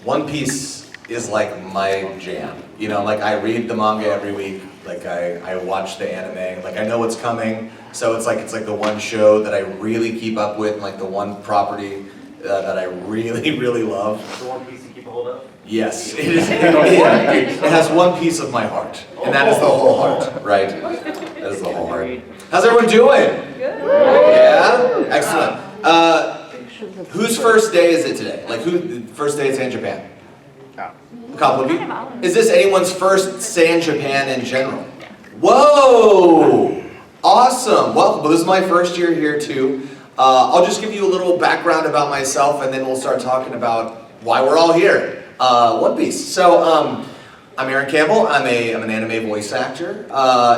One Piece is like my jam. You know, like I read the manga every week, like I watch the anime, like I know what's coming, so it's like the one show that I really keep up with, like the one property that I really, really love. The One Piece you keep a hold of? Yes, it is. It has one piece of my heart, and that is the whole heart, right? That is the whole heart. How's everyone doing? Good. Yeah? Excellent. Whose first day is it today? Like, first day it's in Japan? A couple of you? Is this anyone's first stay in Japan in general? Whoa! Awesome. Well, this is my first year here too. I'll just give you a little background about myself and then we'll start talking about why we're all here. One Piece. So, I'm Aaron Campbell. I'm an anime voice actor.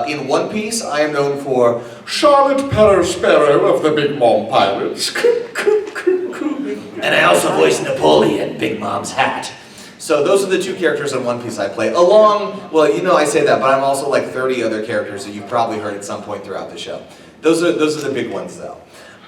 In One Piece, I am known for Charlotte Perospero of the Big Mom Pirates. And I also voice Napoleon, Big Mom's hat. So those are the two characters in One Piece I play. Along, well, you know I say that, but I'm also like 30 other characters that you've probably heard at some point throughout the show. Those are the big ones though.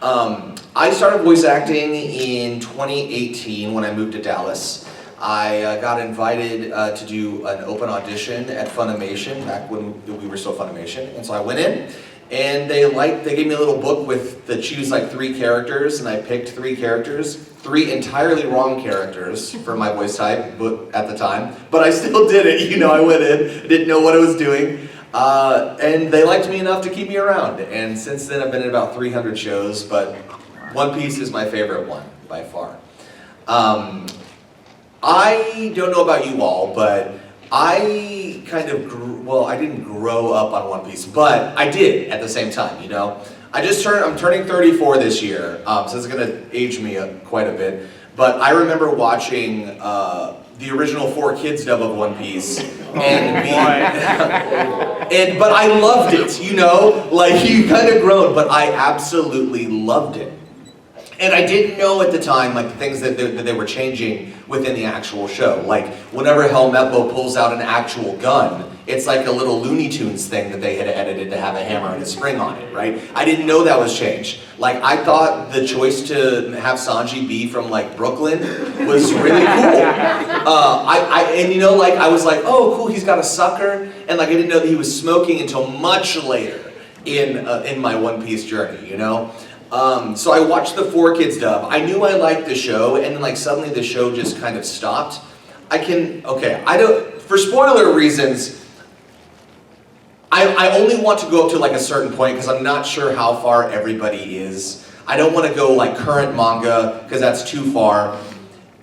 I started voice acting in 2018 when I moved to Dallas. I got invited to do an open audition at Funimation, back when we were still Funimation, and so I went in, and they gave me a little book with the choose like 3 characters, and I picked 3 characters, 3 entirely wrong characters for my voice type at the time, but I still did it, you know, I went in, didn't know what I was doing, and they liked me enough to keep me around, and since then I've been in about 300 shows, but One Piece is my favorite one, by far. I don't know about you all, but I kind of I didn't grow up on One Piece, but I did at the same time, you know? I'm turning 34 this year, so it's gonna age me quite a bit, but I remember watching the original 4 Kids dub of One Piece, but I loved it, you know? Like, you kind of grown, but I absolutely loved it. And I didn't know at the time, like, the things that they were changing within the actual show. Like, whenever Helmeppo pulls out an actual gun, it's like a little Looney Tunes thing that they had edited to have a hammer and a spring on it, right? I didn't know that was changed. Like, I thought the choice to have Sanji be from, like, Brooklyn was really cool. And you know, like, I was like, oh, cool, he's got a sucker. And, like, I didn't know that he was smoking until much later in my One Piece journey, you know? So I watched the 4 Kids dub. I knew I liked the show, and then like suddenly the show just kind of stopped. For spoiler reasons, I only want to go up to like a certain point because I'm not sure how far everybody is. I don't want to go like current manga because that's too far.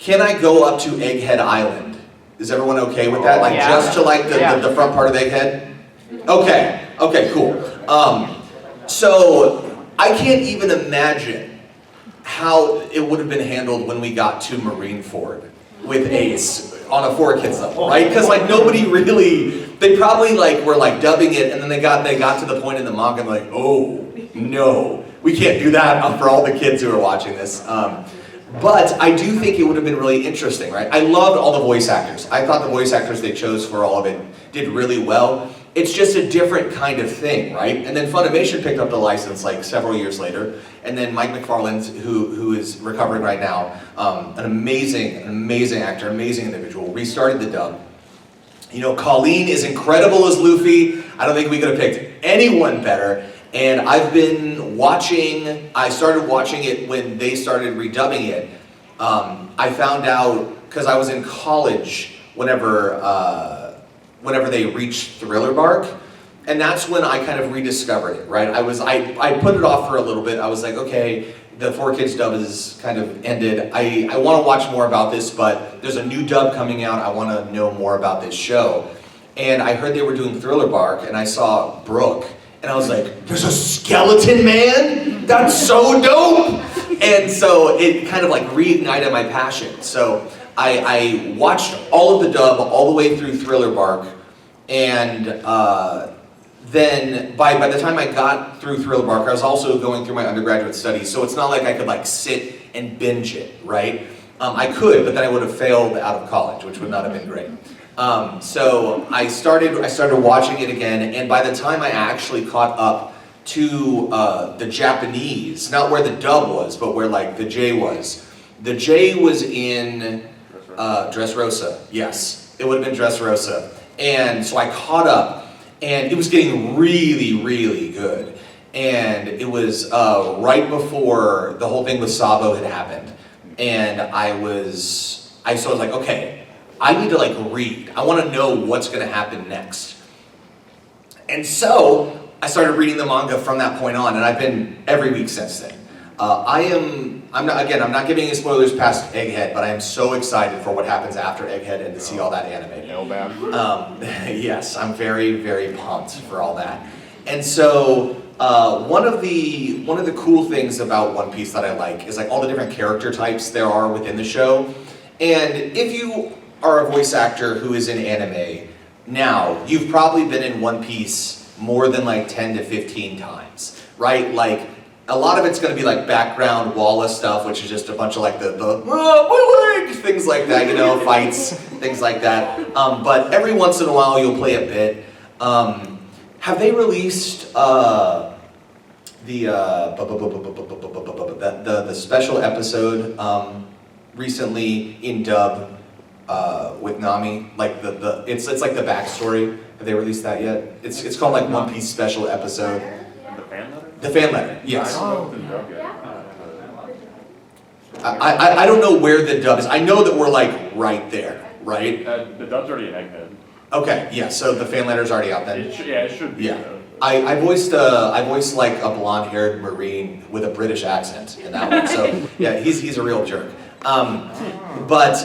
Can I go up to Egghead Island? Is everyone okay with that? Like just to like the front part of Egghead? Okay, cool. So I can't even imagine how it would have been handled when we got to Marineford with Ace on a 4 Kids level, right? Because like nobody really, they probably like were like dubbing it, and then they got to the point in the manga and like, oh no, we can't do that for all the kids who are watching this. But I do think it would have been really interesting, right? I loved all the voice actors. I thought the voice actors they chose for all of it did really well. It's just a different kind of thing, right? And then Funimation picked up the license like several years later, and then Mike McFarland, who is recovering right now, an amazing actor, amazing individual, restarted the dub. You know, Colleen is incredible as Luffy. I don't think we could have picked anyone better. And I've been watching, I started watching it when they started redubbing it. I found out, because I was in college whenever they reached Thriller Bark, and that's when I kind of rediscovered it, right? I put it off for a little bit. I was like, okay, the 4 Kids dub is kind of ended. I want to watch more about this, but there's a new dub coming out. I want to know more about this show. And I heard they were doing Thriller Bark, and I saw Brooke, and I was like, there's a skeleton man? That's so dope! And so it kind of like reignited my passion. So I watched all of the dub all the way through Thriller Bark, and then by the time I got through Thriller Bark, I was also going through my undergraduate studies, so it's not like I could like sit and binge it, right? I could, but then I would have failed out of college, which would not have been great. So I started watching it again, and by the time I actually caught up to the Japanese, not where the dub was, but where like the J was. The J was in Dressrosa. Yes, it would have been Dressrosa. And so I caught up, and it was getting really, really good. And it was right before the whole thing with Sabo had happened. And so I was like, okay, I need to like read. I want to know what's going to happen next. And so I started reading the manga from that point on, and I've been every week since then. I'm not giving any spoilers past Egghead, but I am so excited for what happens after Egghead and to see all that anime. Yes, I'm very, very pumped for all that. And so one of the cool things about One Piece that I like is like all the different character types there are within the show. And if you are a voice actor who is in anime now, you've probably been in One Piece more than like 10 to 15 times, right? Like, a lot of it's going to be like background Wallace stuff, which is just a bunch of like the my leg, things like that, you know, fights, things like that. But every once in a while you'll play a bit. Have they released the special episode recently in dub with Nami? Like it's like the backstory. Have they released that yet? It's called like One Piece special episode. The fan letter, yes. I don't know where the dub is. I know that we're like right there, right? The dub's already in Egghead. Okay, yeah. So the fan letter's already out then. It should be. Yeah. I voiced like a blonde-haired Marine with a British accent in that one. So yeah, he's a real jerk. But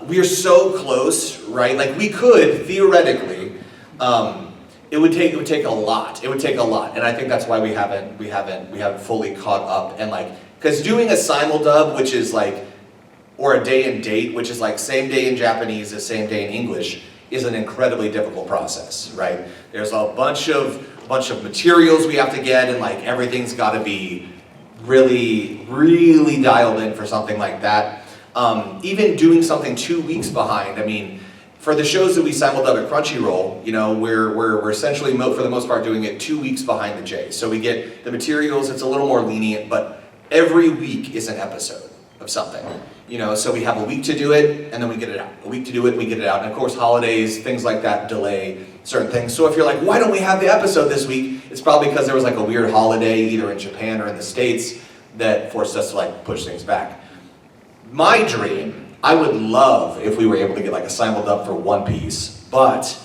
we are so close, right? Like we could theoretically. It would take a lot. It would take a lot, and I think that's why we haven't fully caught up. And like, because doing a simuldub, which is like, or a day and date, which is like same day in Japanese as same day in English, is an incredibly difficult process, right? There's a bunch of materials we have to get, and like everything's got to be really, really dialed in for something like that. Even doing something 2 weeks behind, I mean. For the shows that we simuldub at Crunchyroll, you know, we're essentially, for the most part, doing it 2 weeks behind the J. So we get the materials, it's a little more lenient, but every week is an episode of something. You know, so we have a week to do it, and then we get it out. A week to do it, and we get it out. And of course, holidays, things like that delay certain things. So if you're like, why don't we have the episode this week? It's probably because there was like a weird holiday, either in Japan or in the States, that forced us to like push things back. My dream, I would love if we were able to get like a simuldub for One Piece, but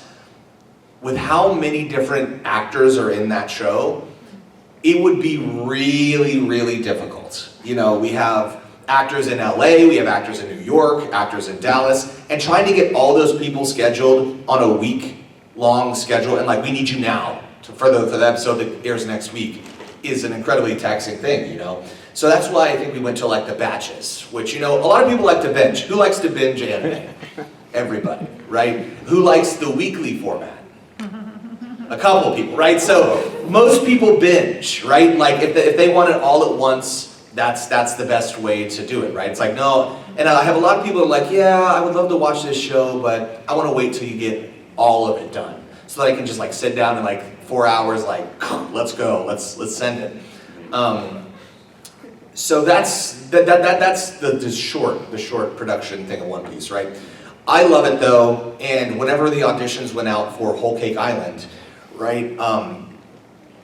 with how many different actors are in that show, it would be really, really difficult. You know, we have actors in LA, we have actors in New York, actors in Dallas, and trying to get all those people scheduled on a week-long schedule, and like, we need you now for the episode that airs next week, is an incredibly taxing thing, you know? So that's why I think we went to like the batches, which, you know, a lot of people like to binge. Who likes to binge anime? Everybody, right? Who likes the weekly format? A couple of people, right? So most people binge, right? Like if they want it all at once, that's the best way to do it, right? It's like, no, and I have a lot of people who are like, yeah, I would love to watch this show, but I want to wait till you get all of it done. So that I can just like sit down in like 4 hours, like, let's go, let's send it. So that's the short production thing of One Piece, right? I love it though, and whenever the auditions went out for Whole Cake Island, right?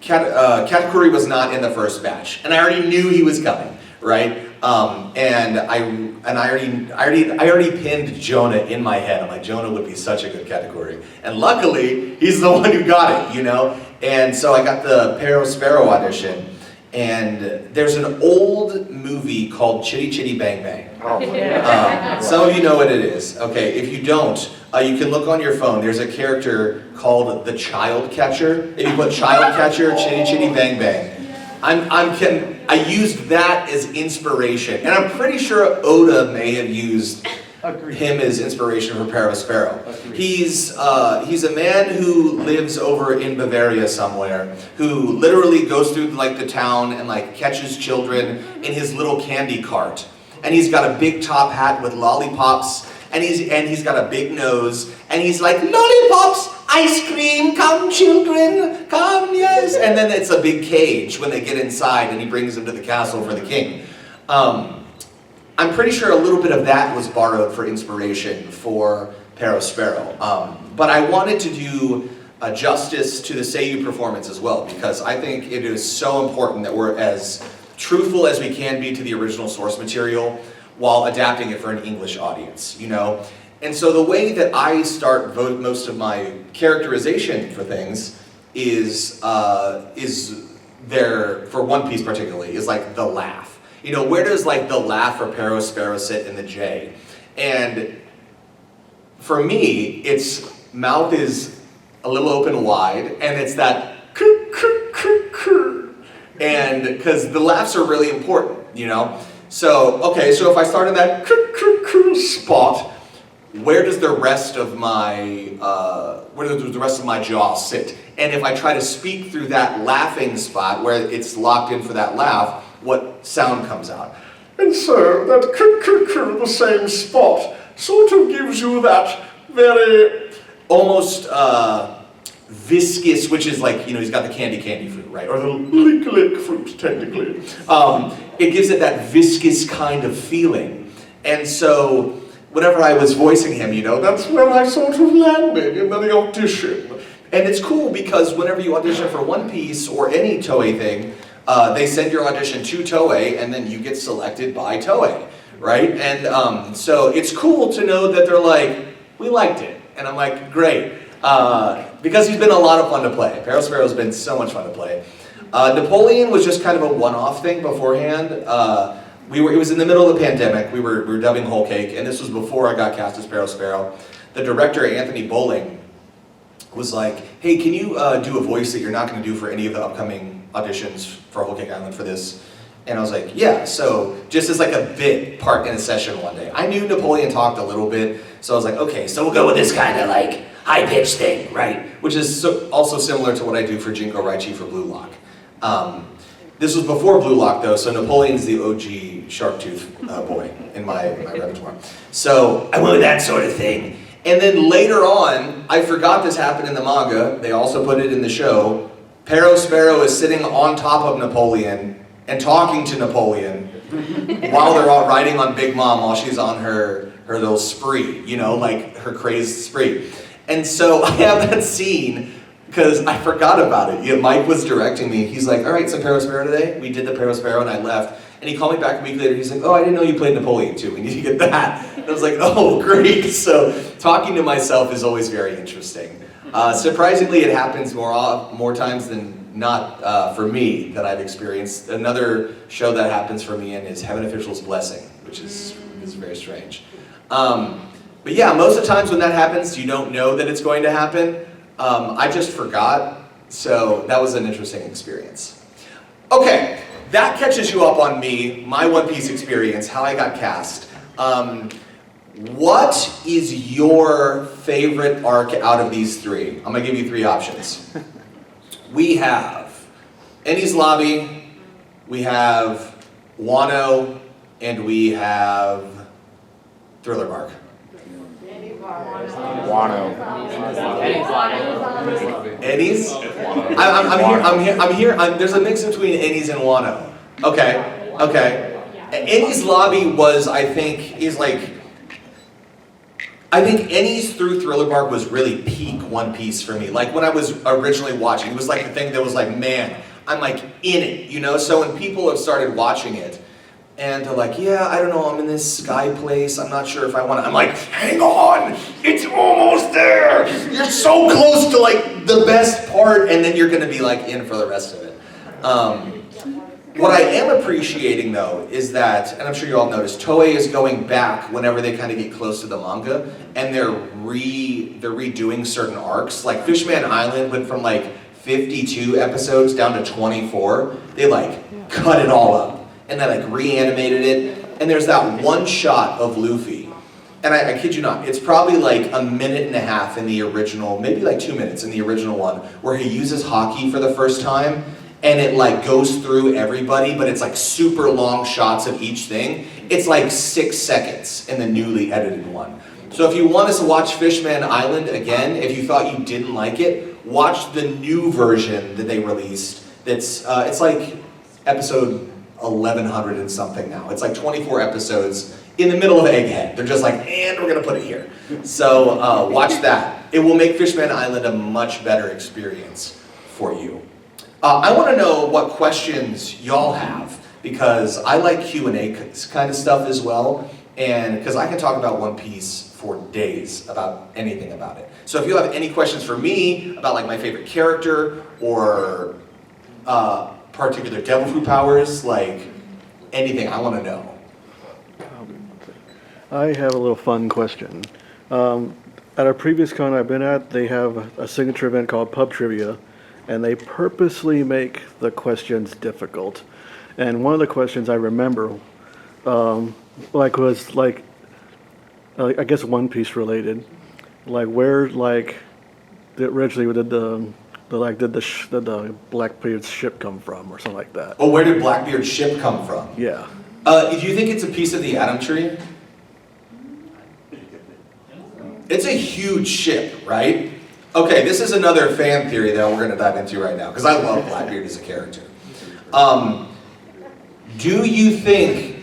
Katakuri was not in the first batch, and I already knew he was coming, right? And I already pinned Jonah in my head. I'm like, Jonah would be such a good Katakuri, and luckily he's the one who got it, you know. And so I got the Perospero audition. And there's an old movie called Chitty Chitty Bang Bang. Oh, yeah. Some of you know what it is. Okay, if you don't, you can look on your phone. There's a character called the Child Catcher. If you put Child Catcher, Chitty Chitty Bang Bang. I used that as inspiration, and I'm pretty sure Oda may have used him as inspiration for Perospero. He's a man who lives over in Bavaria somewhere, who literally goes through like the town and like catches children in his little candy cart. And he's got a big top hat with lollipops, and he's got a big nose, and he's like, lollipops, ice cream, come children, come, yes. And then it's a big cage when they get inside, and he brings them to the castle for the king. I'm pretty sure a little bit of that was borrowed for inspiration for Perospero. But I wanted to do justice to the Seiyu performance as well, because I think it is so important that we're as truthful as we can be to the original source material while adapting it for an English audience, you know? And so the way that I start most of my characterization for things is there, for One Piece particularly, is like the laugh. You know, where does like the laugh for Perospero sit in the J? And for me, its mouth is a little open wide, and it's that and because the laughs are really important, you know? So, okay, so if I start in that spot, where does the rest of my jaw sit? And if I try to speak through that laughing spot where it's locked in for that laugh, what sound comes out? And so that the same spot sort of gives you that very almost viscous, which is like, you know, he's got the candy fruit, right? Or the lick fruit, technically. It gives it that viscous kind of feeling. And so whenever I was voicing him, you know, that's where I sort of landed in the audition. And it's cool because whenever you audition for One Piece or any Toei thing, they send your audition to Toei and then you get selected by Toei, right? And so it's cool to know that they're like, we liked it. And I'm like, great. Because he's been a lot of fun to play. Perospero's been so much fun to play. Napoleon was just kind of a one-off thing beforehand. It was in the middle of the pandemic. We were dubbing Whole Cake, and this was before I got cast as Perospero. The director, Anthony Bowling, was like, hey, can you do a voice that you're not going to do for any of the upcoming auditions for Whole Cake Island for this? And I was like, yeah, so just as like a bit part in a session one day. I knew Napoleon talked a little bit, so I was like, okay, so we'll go with this kind of like high-pitched thing, right? Which is also similar to what I do for Jinko Raichi for Blue Lock. This was before Blue Lock though, so Napoleon's the OG Sharktooth boy in my repertoire. So I went with that sort of thing. And then later on, I forgot this happened in the manga, they also put it in the show, Perospero is sitting on top of Napoleon and talking to Napoleon while they're all riding on Big Mom while she's on her little spree, you know, like her crazed spree. And so I have that scene because I forgot about it. Yeah, Mike was directing me. He's like, all right, some Perospero today. We did the Perospero and I left. And he called me back a week later. He's like, oh, I didn't know you played Napoleon too. We need to get that. And I was like, oh, great. So talking to myself is always very interesting. Surprisingly, it happens more times than not for me that I've experienced. Another show that happens for me is Heaven Official's Blessing, which is very strange. But yeah, most of the times when that happens, you don't know that it's going to happen. I just forgot, so that was an interesting experience. Okay, that catches you up on me, my One Piece experience, how I got cast. What is your favorite arc out of these three? I'm gonna give you three options. We have Enies Lobby, we have Wano, and we have Thriller Bark. Wano. Enies? I'm here. There's a mix between Enies and Wano. Okay. Enies Lobby was, I think Enies through Thriller Bark was really peak One Piece for me. Like when I was originally watching, it was like the thing that was like, man, I'm like in it, you know? So when people have started watching it, and they're like, yeah, I don't know, I'm in this sky place, I'm not sure if I want to. I'm like, hang on, it's almost there. You're so close to like the best part, and then you're gonna be like in for the rest of it. What I am appreciating though is that, and I'm sure you all noticed, Toei is going back whenever they kind of get close to the manga, and they're redoing certain arcs. Like Fishman Island went from like 52 episodes down to 24. They like cut it all up. And they like reanimated it, and there's that one shot of Luffy, and I kid you not, it's probably like a minute and a half in the original, maybe like 2 minutes in the original one, where he uses hockey for the first time, and it like goes through everybody, but it's like super long shots of each thing. It's like 6 seconds in the newly edited one. So if you want us to watch Fishman Island again, if you thought you didn't like it, watch the new version that they released. It's like episode 1100 and something now. It's like 24 episodes in the middle of Egghead. They're just like, and we're gonna put it here. So watch that. It will make Fishman Island a much better experience for you. I wanna know what questions y'all have, because I like Q&A kind of stuff as well, and because I can talk about One Piece for days about anything about it. So if you have any questions for me about like my favorite character or particular devil fruit powers, like anything, I want to know. I have a little fun question. At a previous con I've been at, they have a signature event called Pub Trivia, and they purposely make the questions difficult. And one of the questions I remember, was I guess One Piece related, like where originally did the Blackbeard's ship come from, or something like that. Oh, where did Blackbeard's ship come from? Yeah. Do you think it's a piece of the Atom Tree? It's a huge ship, right? Okay, this is another fan theory that we're going to dive into right now, because I love Blackbeard as a character. Do you think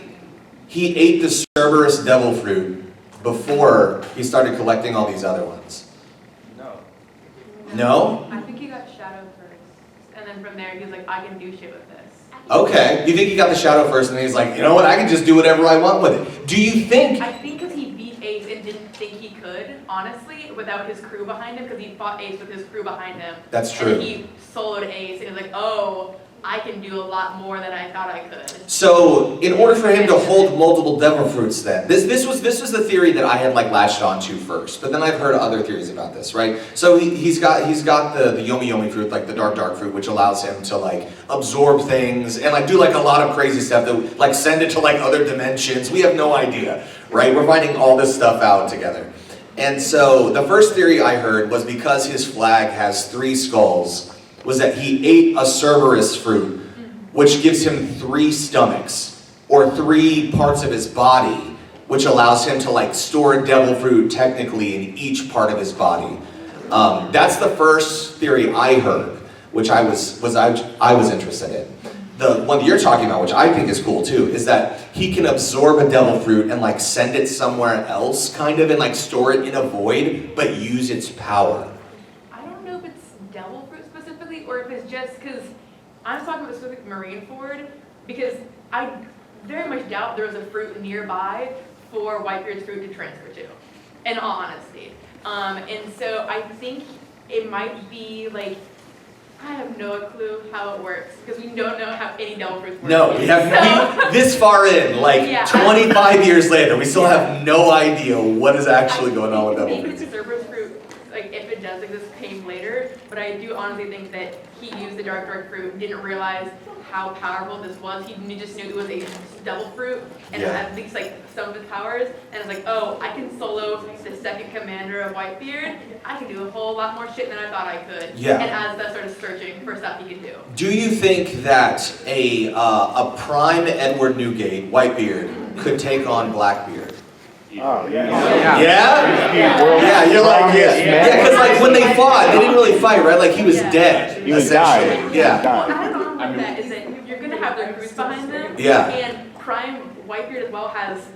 he ate the Cerberus devil fruit before he started collecting all these other ones? No. No? I think he got Shadow first, and then from there he was like, I can do shit with this. Okay, you think he got the Shadow first, and then he's like, you know what, I can just do whatever I want with it. Do you think... I think because he beat Ace and didn't think he could, honestly, without his crew behind him, because he fought Ace with his crew behind him. That's true. And he soloed Ace, and he was like, oh, I can do a lot more than I thought I could. So, in order for him to hold multiple devil fruits then, this was the theory that I had like latched onto first, but then I've heard other theories about this, right? So he's got the Yomi Yomi fruit, like the dark fruit, which allows him to like absorb things and like do like a lot of crazy stuff that like send it to like other dimensions. We have no idea, right? We're finding all this stuff out together. And so the first theory I heard was because his flag has 3 skulls, was that he ate a Cerberus fruit, which gives him 3 stomachs, or 3 parts of his body, which allows him to like store devil fruit technically in each part of his body. That's the first theory I heard, which I was interested in. The one that you're talking about, which I think is cool too, is that he can absorb a devil fruit and like send it somewhere else, kind of, and like store it in a void, but use its power. I don't know if it's devil fruit specifically, or if it's just because I'm talking about specific Marineford, because I very much doubt there was a fruit nearby for Whitebeard's fruit to transfer to, in all honesty. And so I think it might be like, I have no clue how it works, because we don't know how any devil fruits work. No, we have this far in, like Yeah. 25 years later, we still have no idea what is actually going on with devil Maybe fruits. the Cerberus fruit, like if it does exist, came later, but I do honestly think that he used the dark fruit, didn't realize how powerful this was. He just knew it was a devil fruit, and it had at least like some of its powers, and it's like, oh, I can solo the second commander of Whitebeard. I can do a whole lot more shit than I thought I could. Yeah. And as that started searching for stuff he could do. Do you think that a prime Edward Newgate, Whitebeard, could take on Blackbeard? Oh, yeah. Yeah? Yeah, you're like, yeah, because like when they fought, they didn't really fight, right? Like he was dead, He was essentially. died. Yeah. Well, I don't know with that is that you're gonna have their crews behind them. Yeah. And Prime Whitebeard as well has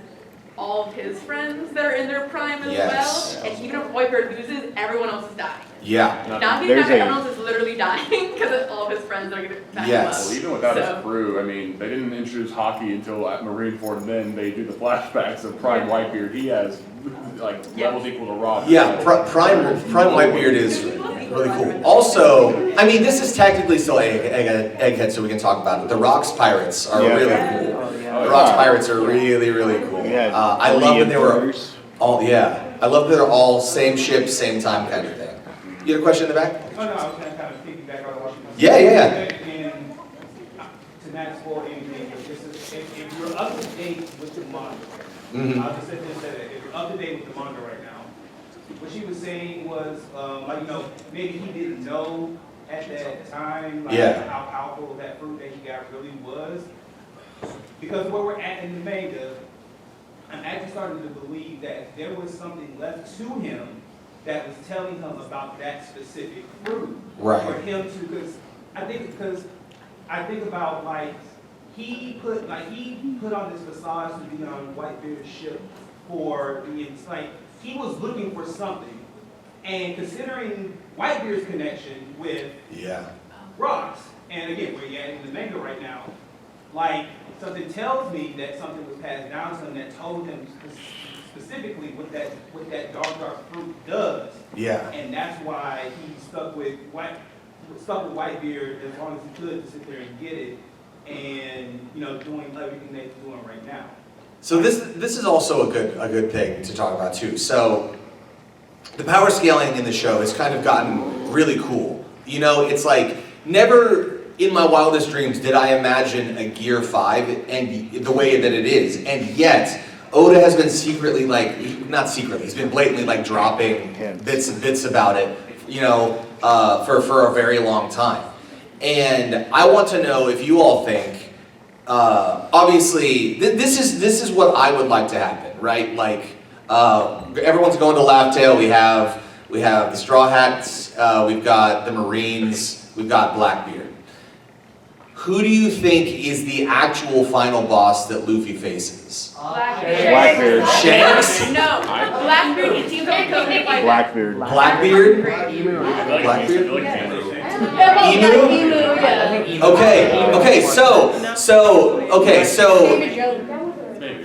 all of his friends that are in their prime as Yes. well. And even if Whitebeard loses, everyone else is dying. Yeah. Not There's even everyone else is literally dying because all of his friends are gonna back Yes. Well, him even without So- his crew, I mean, they didn't introduce hockey until at Marineford, and then they do the flashbacks of Prime Whitebeard. He has like levels equal to Rob. Yeah, Prime Whitebeard is really cool. Also, I mean, this is technically still Egghead, so we can talk about it. The Rocks Pirates are Yeah. really cool. The Rocks Pirates are really, really cool. Yeah, I love that they were Bruce. all, I love that they're all same ship, same time kind of thing. You had a question in the back? Oh, no, I was gonna kind of piggyback on what you were Yeah, saying. And to not spoil anything, but this is, if you're up to date with the manga, Mhm. I'll just say this, that if you're up to date with the manga right now, what she was saying was, like, you know, maybe he didn't know at that time, like, Yeah. how powerful that fruit that he got really was. Because where we're at in the manga, I'm actually starting to believe that there was something left to him that was telling him about that specific fruit. Right. For him to, because I think about like he put on this facade to be on Whitebeard's ship for it's like he was looking for something, and considering Whitebeard's connection with Ross, and again we're in the manga right now, like something tells me that something was passed down to him that told him specifically what that dark fruit does. Yeah. And that's why he stuck with Whitebeard as long as he could to sit there and get it, and doing everything that he's doing right now. So this is also a good thing to talk about too. So the power scaling in the show has kind of gotten really cool. It's like never in my wildest dreams did I imagine a Gear 5 and the way that it is, and yet Oda has been secretly not secretly, he's been blatantly dropping bits about it, for a very long time. And I want to know if you all think, obviously, this is what I would like to happen, right? Like, everyone's going to Laugh-Tale. We have the Straw Hats, we've got the Marines, we've got Blackbeard. Who do you think is the actual final boss that Luffy faces? Blackbeard. Shanks? No, Blackbeard, he teams up with Coconut Fighter. Blackbeard. Blackbeard? Blackbeard? Emu? Okay,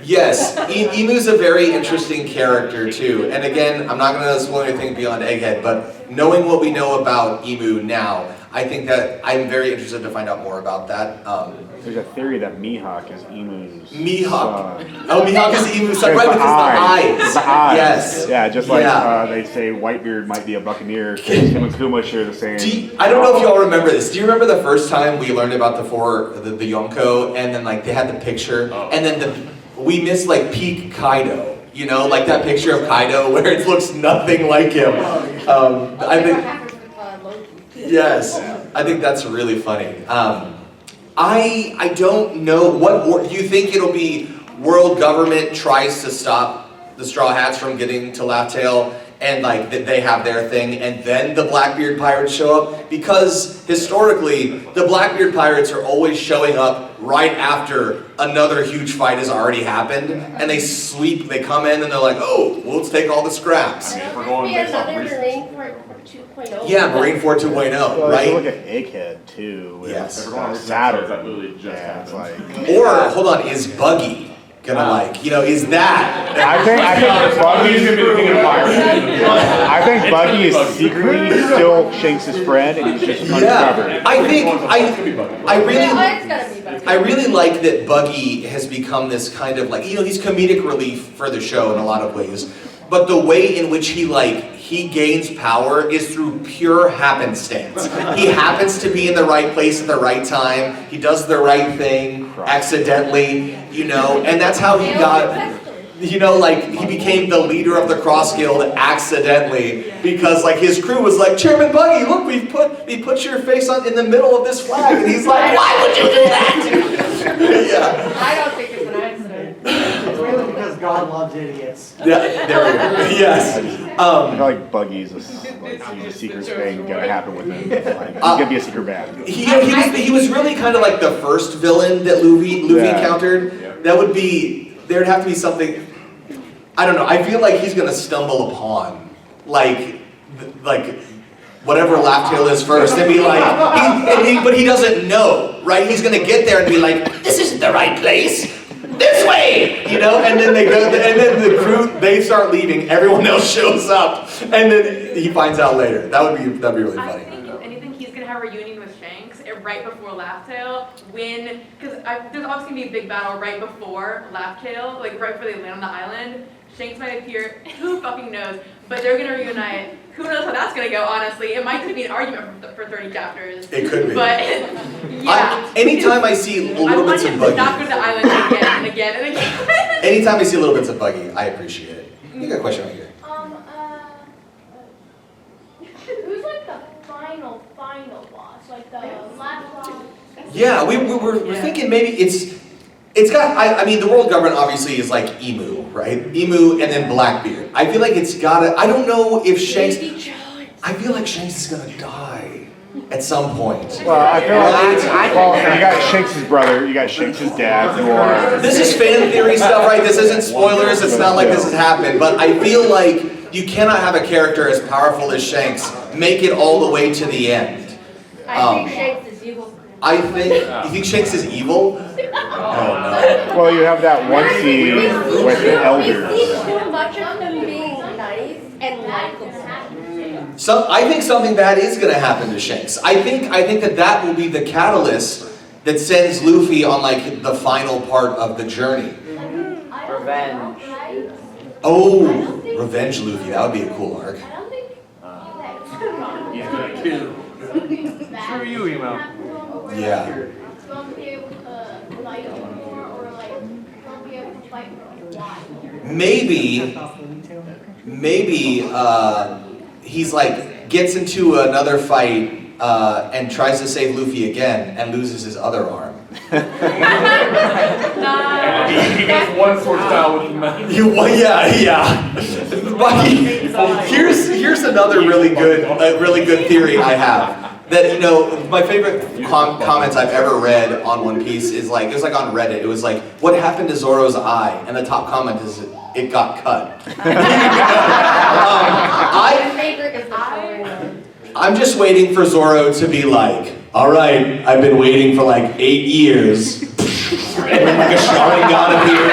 yes, Emu's a very interesting character too. And again, I'm not going to spoil anything beyond Egghead, but knowing what we know about Emu now, I think that I'm very interested to find out more about that. There's a theory that Mihawk is Emu's Mihawk? son. Oh, Mihawk is Emu's son, right, because the eyes. The eyes. Yes. Yeah, just like they say Whitebeard might be a buccaneer, him and Kuma share the same. I don't know if y'all remember this. Do you remember the first time we learned about the Yonko, and then they had the picture, and then we missed peak Kaido, that picture of Kaido where it looks nothing like him. I think. Yes, I think that's really funny. I don't know do you think it'll be world government tries to stop the Straw Hats from getting to Laugh-Tale, and that they have their thing, and then the Blackbeard pirates show up? Because historically, the Blackbeard pirates are always showing up right after another huge fight has already happened, and they come in and they're like, oh, well, let's take all the scraps. We're going based off research. Yeah, Marineford 2.0, Well, right? Look at Egghead too. With Yes. Saturn. That literally just It's happened. Or, hold on, is Buggy gonna is that? I think Buggy's gonna be the king of pirates. I think Buggy is secretly still Shanks' friend, and he's just undiscovered. Yeah, I really like that Buggy has become this kind of he's comedic relief for the show in a lot of ways, but the way in which he gains power is through pure happenstance. He happens to be in the right place at the right time. He does the right thing accidentally, and that's how he got. He became the leader of the Cross Guild accidentally because his crew was like, Chairman Buggy, look, we put your face in the middle of this flag, and he's like, why would you do that? Yeah. I don't think it's an accident. It's really because God loves idiots. Yeah, there we go. Yes. I feel like Buggy's he's a secret thing gonna happen with him. He's gonna be a secret bad. He was really kind of like the first villain that Luffy encountered. Yeah. There'd have to be something, I don't know, I feel like he's gonna stumble upon, whatever Laugh-Tale is first, and be but he doesn't know, right? He's gonna get there and be like, this isn't the right place, this way, and then they go, and then the crew, they start leaving, everyone else shows up, and then he finds out later. That'd be really I funny. think if anything, he's gonna have a reunion with Shanks right before Laugh-Tale, because there's obviously gonna be a big battle right before Laugh-Tale, right before they land on the island. Shanks might appear, who fucking knows, but they're gonna reunite. Who knows how that's gonna go, honestly. It might just be an argument for 30 chapters. It could be. But, yeah. Anytime I see little bits of I want him to Buggy. not go to the island again and again and again. Anytime I see little bits of Buggy, I appreciate it. You got a question right here. Who's the final boss? The last boss? Yeah, we're thinking maybe it's got, I mean, the world government obviously is Emu, right? Emu and then Blackbeard. I feel like it's gotta, I don't know if Shanks, I feel like Shanks is gonna die. at some point. Well, I feel like, well, you got Shanks' brother, you got Shanks' dad, who are... This is fan theory stuff, right? This isn't spoilers. It's not like this has happened. But I feel like you cannot have a character as powerful as Shanks make it all the way to the end. I think Shanks is evil. You think Shanks is evil? Oh no. Well, you have that one scene with the elders. We see too much of him being nice and likable. I think something bad is going to happen to Shanks. I think that will be the catalyst that sends Luffy on like the final part of the journey. Revenge. Oh, revenge Luffy. That would be a cool arc. I don't think He's gonna kill. Screw you, emo. Yeah. won't be able to fight more or like won't be able to fight for a while. Maybe he's like gets into another fight and tries to save Luffy again and loses his other arm. He does one sword style with his mouth. Yeah. Here's another really good theory I have. That, my favorite comments I've ever read on One Piece is like, it was like on Reddit, it was like, what happened to Zoro's eye? And the top comment is, it got cut. I'm just waiting for Zoro to be like, alright, I've been waiting for like 8 years. And then like a Sharingan appears.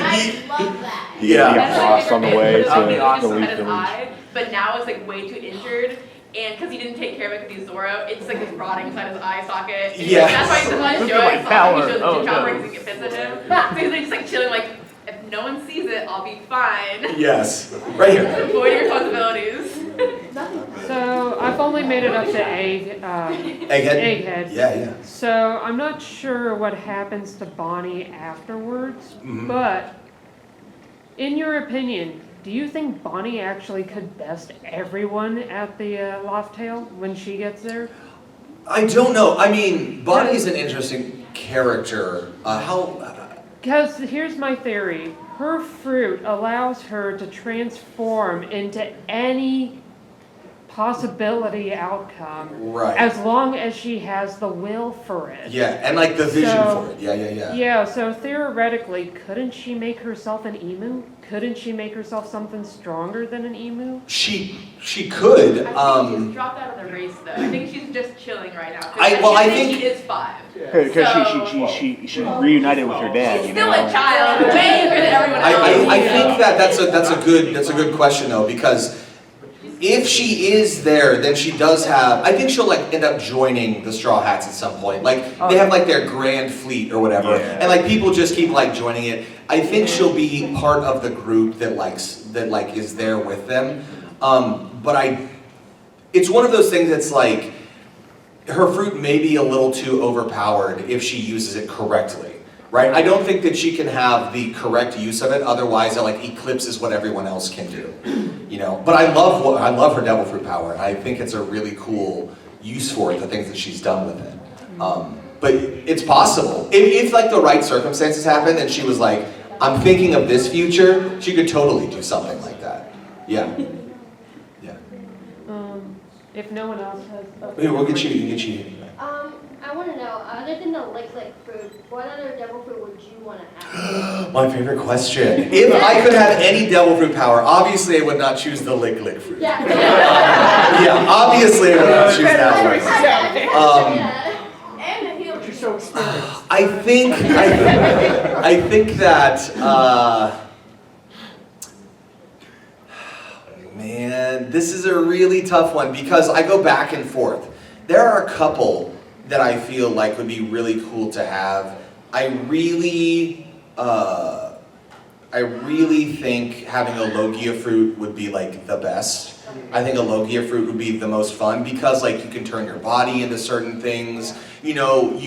I love that. Yeah. Frost on the way to the the Leaf his Village. eye, but now it's like way too injured. And because he didn't take care of it because he's Zoro, it's like just rotting inside his eye socket. And Yes. That's why he's on Look at my show. power. He shows Oh, the no. Chopper because he gets pissed at him. So he's like, just like chilling, like, if no one sees it, I'll be fine. Yes. Right here. Avoid responsibilities. So I've only made it up to Egghead? Egghead. Yeah. So I'm not sure what happens to Bonnie afterwards, Mhm. but in your opinion, do you think Bonnie actually could best everyone at the Loft Tail when she gets there? I don't know. I mean, Bonnie's an interesting character. Because here's my theory. Her fruit allows her to transform into any possibility outcome. Right. As long as she has the will for it. Yeah, and like the vision So- for it. Yeah. Yeah, so theoretically, couldn't she make herself an emu? Couldn't she make herself something stronger than an emu? She could. I think she's dropped out of the race though. I think she's just chilling right now. I think- she is 5. Because she reunited with her dad, She's you still know. a child, way younger than everyone else. I think that's a good question though, because if she is there, then she does have. I think she'll like end up joining the Straw Hats at some point. Like they have like their grand fleet or whatever, Yeah. and like people just keep like joining it. I think she'll be part of the group that is there with them. But it's one of those things that's like her fruit may be a little too overpowered if she uses it correctly. Right? I don't think that she can have the correct use of it, otherwise it like eclipses what everyone else can do. But I love her devil fruit power, and I think it's a really cool use for it, the things that she's done with it. But it's possible. If like the right circumstances happened and she was like, I'm thinking of this future, she could totally do something like that. Yeah. If no one else has. Here, we'll get you. I want to know, other than the lick fruit, what other devil fruit would you want to have? My favorite question. If I could have any devil fruit power, obviously I would not choose the lick fruit. Yeah. Yeah, obviously I would not choose that one. And the heal. You're so experienced. I think that, man, this is a really tough one because I go back and forth. There are a couple that I feel like would be really cool to have. I really think having a Logia fruit would be like the best. I think a Logia fruit would be the most fun because like you can turn your body into certain things. You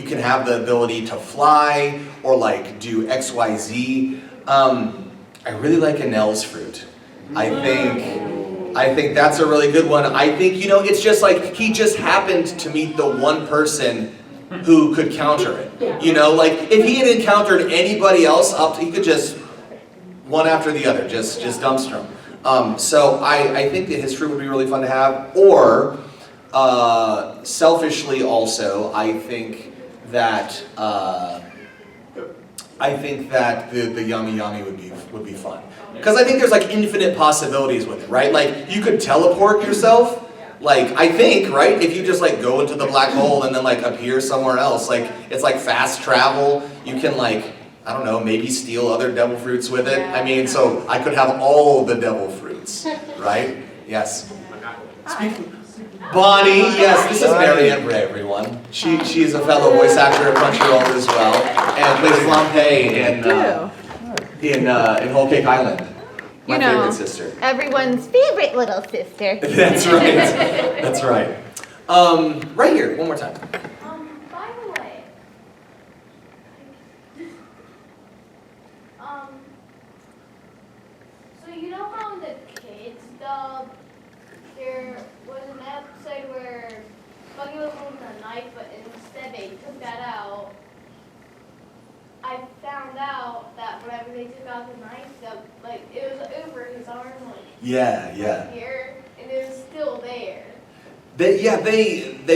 can have the ability to fly or like do XYZ. I really like a Nell's fruit. I think that's a really good one. I think, it's just like he just happened to meet the one person who could counter it. Like if he had encountered anybody else he could just one after the other, just dumpster him. So I think the history would be really fun to have, or selfishly also, I think that the Yummy Yummy would be fun. Because I think there's like infinite possibilities with it, right? Like you could teleport yourself. Like, I think, right, if you just like go into the black hole and then like appear somewhere else, like it's like fast travel, you can like, I don't know, maybe steal other devil fruits with it. I mean, so I could have all the devil fruits, right? Yes. Bonnie, yes, this is Marianne Bray, everyone. She is a fellow voice actor at Crunchyroll as well, and plays Lampe in Whole Cake Island. My favorite sister. Everyone's favorite little sister. That's right. That's right. Right here, one more time. By the way, so you know how in the kids dub, there was an episode where Buggy was holding a knife, but instead they took that out. I found out that whenever they took out the knife, that like it was over his arm, like Yeah. here, and it was still there. They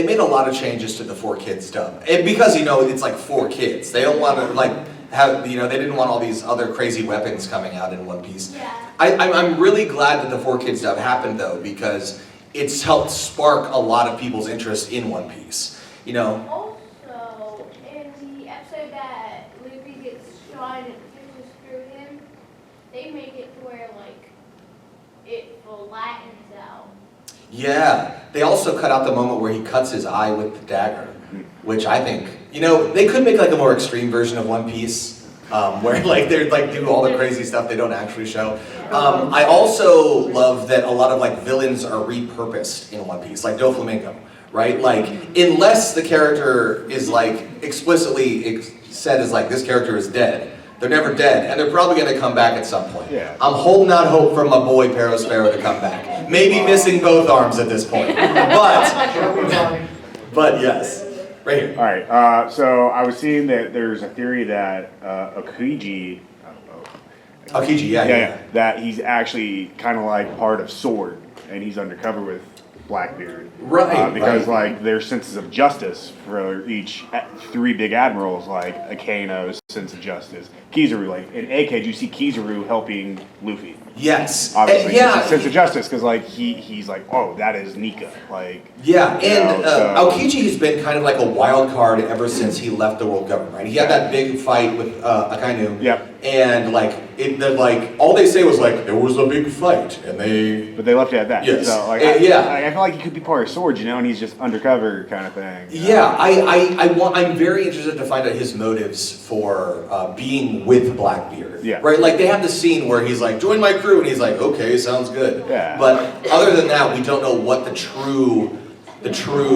made a lot of changes to the 4Kids dub, and because it's like 4 kids, they don't want to like have they didn't want all these other crazy weapons coming out in One Piece. Yeah. I'm really glad that the 4Kids dub happened though, because it's helped spark a lot of people's interest in One Piece. Also, in the episode that Luffy gets shot and pushes through him, they make it to where like it flattens out. Yeah, they also cut out the moment where he cuts his eye with the dagger, which I think, they could make like a more extreme version of One Piece, where like they're like do all the crazy stuff they don't actually show. I also love that a lot of like villains are repurposed in One Piece, like Doflamingo, right? Like unless the character is like explicitly said as like this character is dead. They're never dead, and they're probably going to come back at some point. Yeah. I'm holding out hope for my boy Perospero to come back. Maybe missing both arms at this point, but yes, right here. All right, so I was seeing that there's a theory that Aokiji, Aokiji, yeah. that he's actually kind of like part of Sword, and he's undercover with Blackbeard. Right, because right. like their senses of justice for each 3 big admirals, like Akaino's sense of justice, Kizaru, like in AK, you see Kizaru helping Luffy. Yes, Obviously, yeah. sense of justice, because like he's like, oh, that is Nika, like. Yeah, and so- Aokiji has been kind of like a wild card ever since he left the world government, right? He had that big fight with Akainu. Yep. And like all they say was like there was a big fight, and But they left it at that. Yes. So like, Yeah. I feel like he could be part of Sword, and he's just undercover kind of thing. Yeah, I'm very interested to find out his motives for being with Blackbeard. Yeah. Right, like they have the scene where he's like, join my crew, and he's like, okay, sounds good. Yeah. But other than that, we don't know what the true,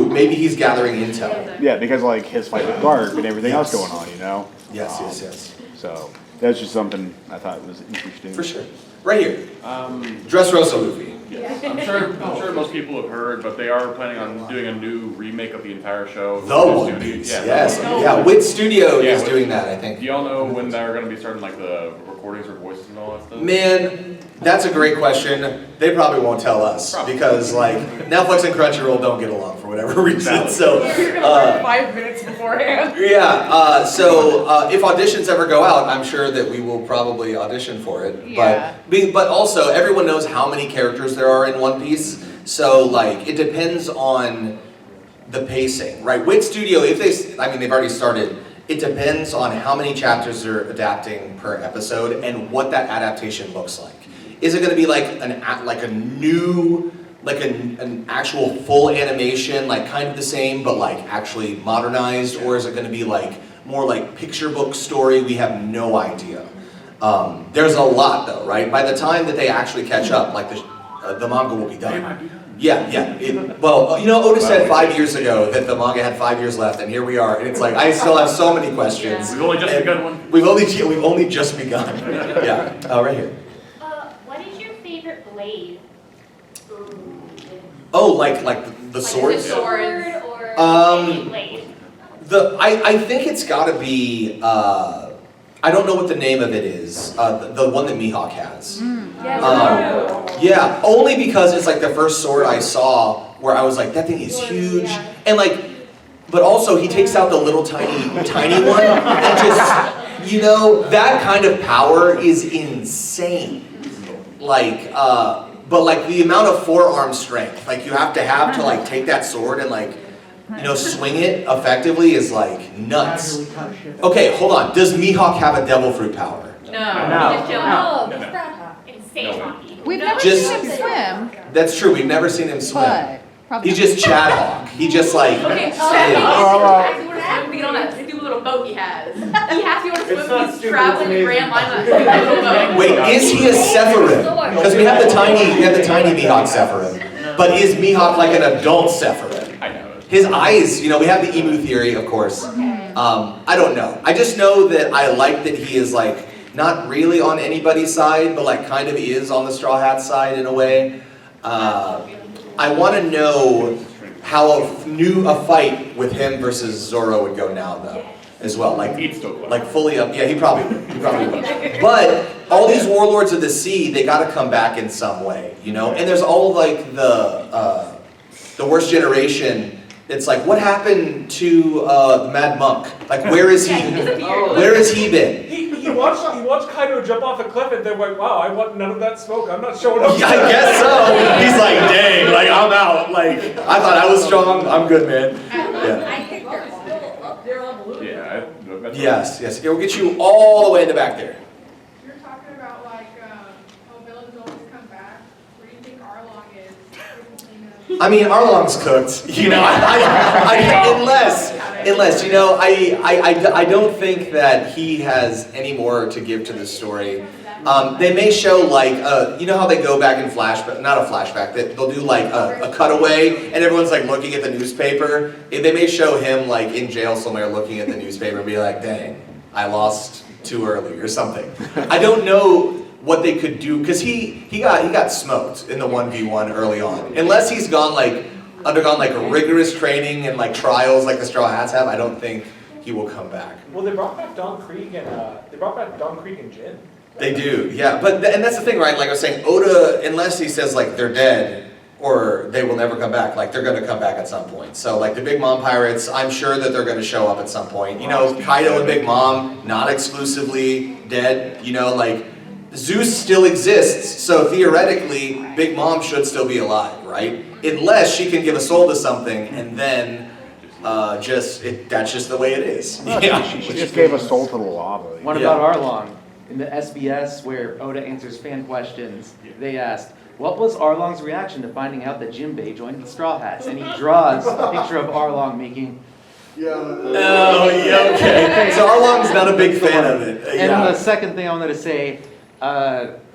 maybe he's gathering intel. Yeah, because like his fight with Garp and everything else going on, Yes. So that's just something I thought was interesting. For sure. Right here. Dressrosa Luffy. Yes. I'm sure most people have heard, but they are planning on doing a new remake of the entire show. The One Piece, yes. Yeah, Wit Studio is doing that, I think. Do y'all know when they're going to be starting like the recordings or voices and all that stuff? Man, that's a great question. They probably won't tell us because like Netflix and Crunchyroll don't get along for whatever reason. So You're gonna learn 5 minutes beforehand. yeah. So if auditions ever go out, I'm sure that we will probably audition for it. Yeah. But also everyone knows how many characters there are in One Piece. So like it depends on the pacing, right? Wit Studio, they've already started. It depends on how many chapters they're adapting per episode and what that adaptation looks like. Is it going to be like an actual full animation, like kind of the same, but like actually modernized, or is it going to be like more like picture book story? We have no idea. There's a lot though, right? By the time that they actually catch up, like the manga will be done. Yeah. Otis said 5 years ago that the manga had 5 years left, and here we are. And it's like I still have so many questions. We've only just begun one. We've only just begun. Yeah. Right here. What is your favorite blade? Oh, like the swords. The sword. Or any blade? I think it's got to be. I don't know what the name of it is. The one that Mihawk has. Yeah, only because it's like the first sword I saw where I was like, that thing is huge. And like, but also he takes out the little tiny one and just, you know, that kind of power is insane. Like, but like the amount of forearm strength, like you have to like take that sword and like, you know, swing it effectively is like nuts. Okay, hold on. Does Mihawk have a devil fruit power? No. Insane hockey. We've never Just- seen him swim, That's true. We've never seen him swim. but probably. He's just Chad Hawk. He just like. Okay, swims. to get on that stupid little boat he has. He has to be able to swim. He's traveling the Grand Line on that stupid little boat. Wait, is he a Sephiroth? Because we have the tiny Mihawk Sephiroth. But is Mihawk like an adult Sephiroth? I know. His eyes, you know, we have the emu theory, of course. I don't know. I just know that I like that he is like not really on anybody's side, but like kind of is on the Straw Hat side in a way. I want to know how a fight with him versus Zoro would go now, though, as well. Like fully up. Yeah, he probably would. But all these warlords of the sea, they got to come back in some way, you know. And there's all like the worst generation. It's like, what happened to the Mad Monk? Like, where is he? Where has he been? He watched Kaido jump off a cliff and then went, wow, I want none of that smoke. I'm not showing up. Yeah, I guess so. He's like, dang, like I'm out. Like I thought I was strong. I'm good, man. Yeah. I think they're still up there on the loop. Yeah. Yes. Here, we'll get you all the way in the back there. You're talking about like how villains always come back. Where do you think Arlong is? I mean, Arlong's cooked. You know, unless you know, I don't think that he has any more to give to this story. They may show like, you know how they go back in flashback, not a flashback, they'll do like a cutaway and everyone's like looking at the newspaper. They may show him like in jail somewhere looking at the newspaper and be like, dang, I lost too early or something. I don't know what they could do, because he got smoked in the 1v1 early on. Unless he's undergone like rigorous training and like trials like the Straw Hats have, I don't think he will come back. Well, they brought back Don Krieg and Jin. They do, yeah. And that's the thing, right? Like I was saying, Oda, unless he says like they're dead or they will never come back, like they're going to come back at some point. So like the Big Mom Pirates, I'm sure that they're going to show up at some point. You know, Kaido and Big Mom, not exclusively dead. You know, like Zeus still exists, so theoretically, Big Mom should still be alive, right? Unless she can give a soul to something, and then that's just the way it is. Yeah. She just gave a soul to the lava. What about Arlong? In the SBS, where Oda answers fan questions, they asked, what was Arlong's reaction to finding out that Jinbei joined the Straw Hats? And he draws a picture of Arlong making... Oh, yeah, okay. So Arlong's not a big fan of it. And the second thing I wanted to say,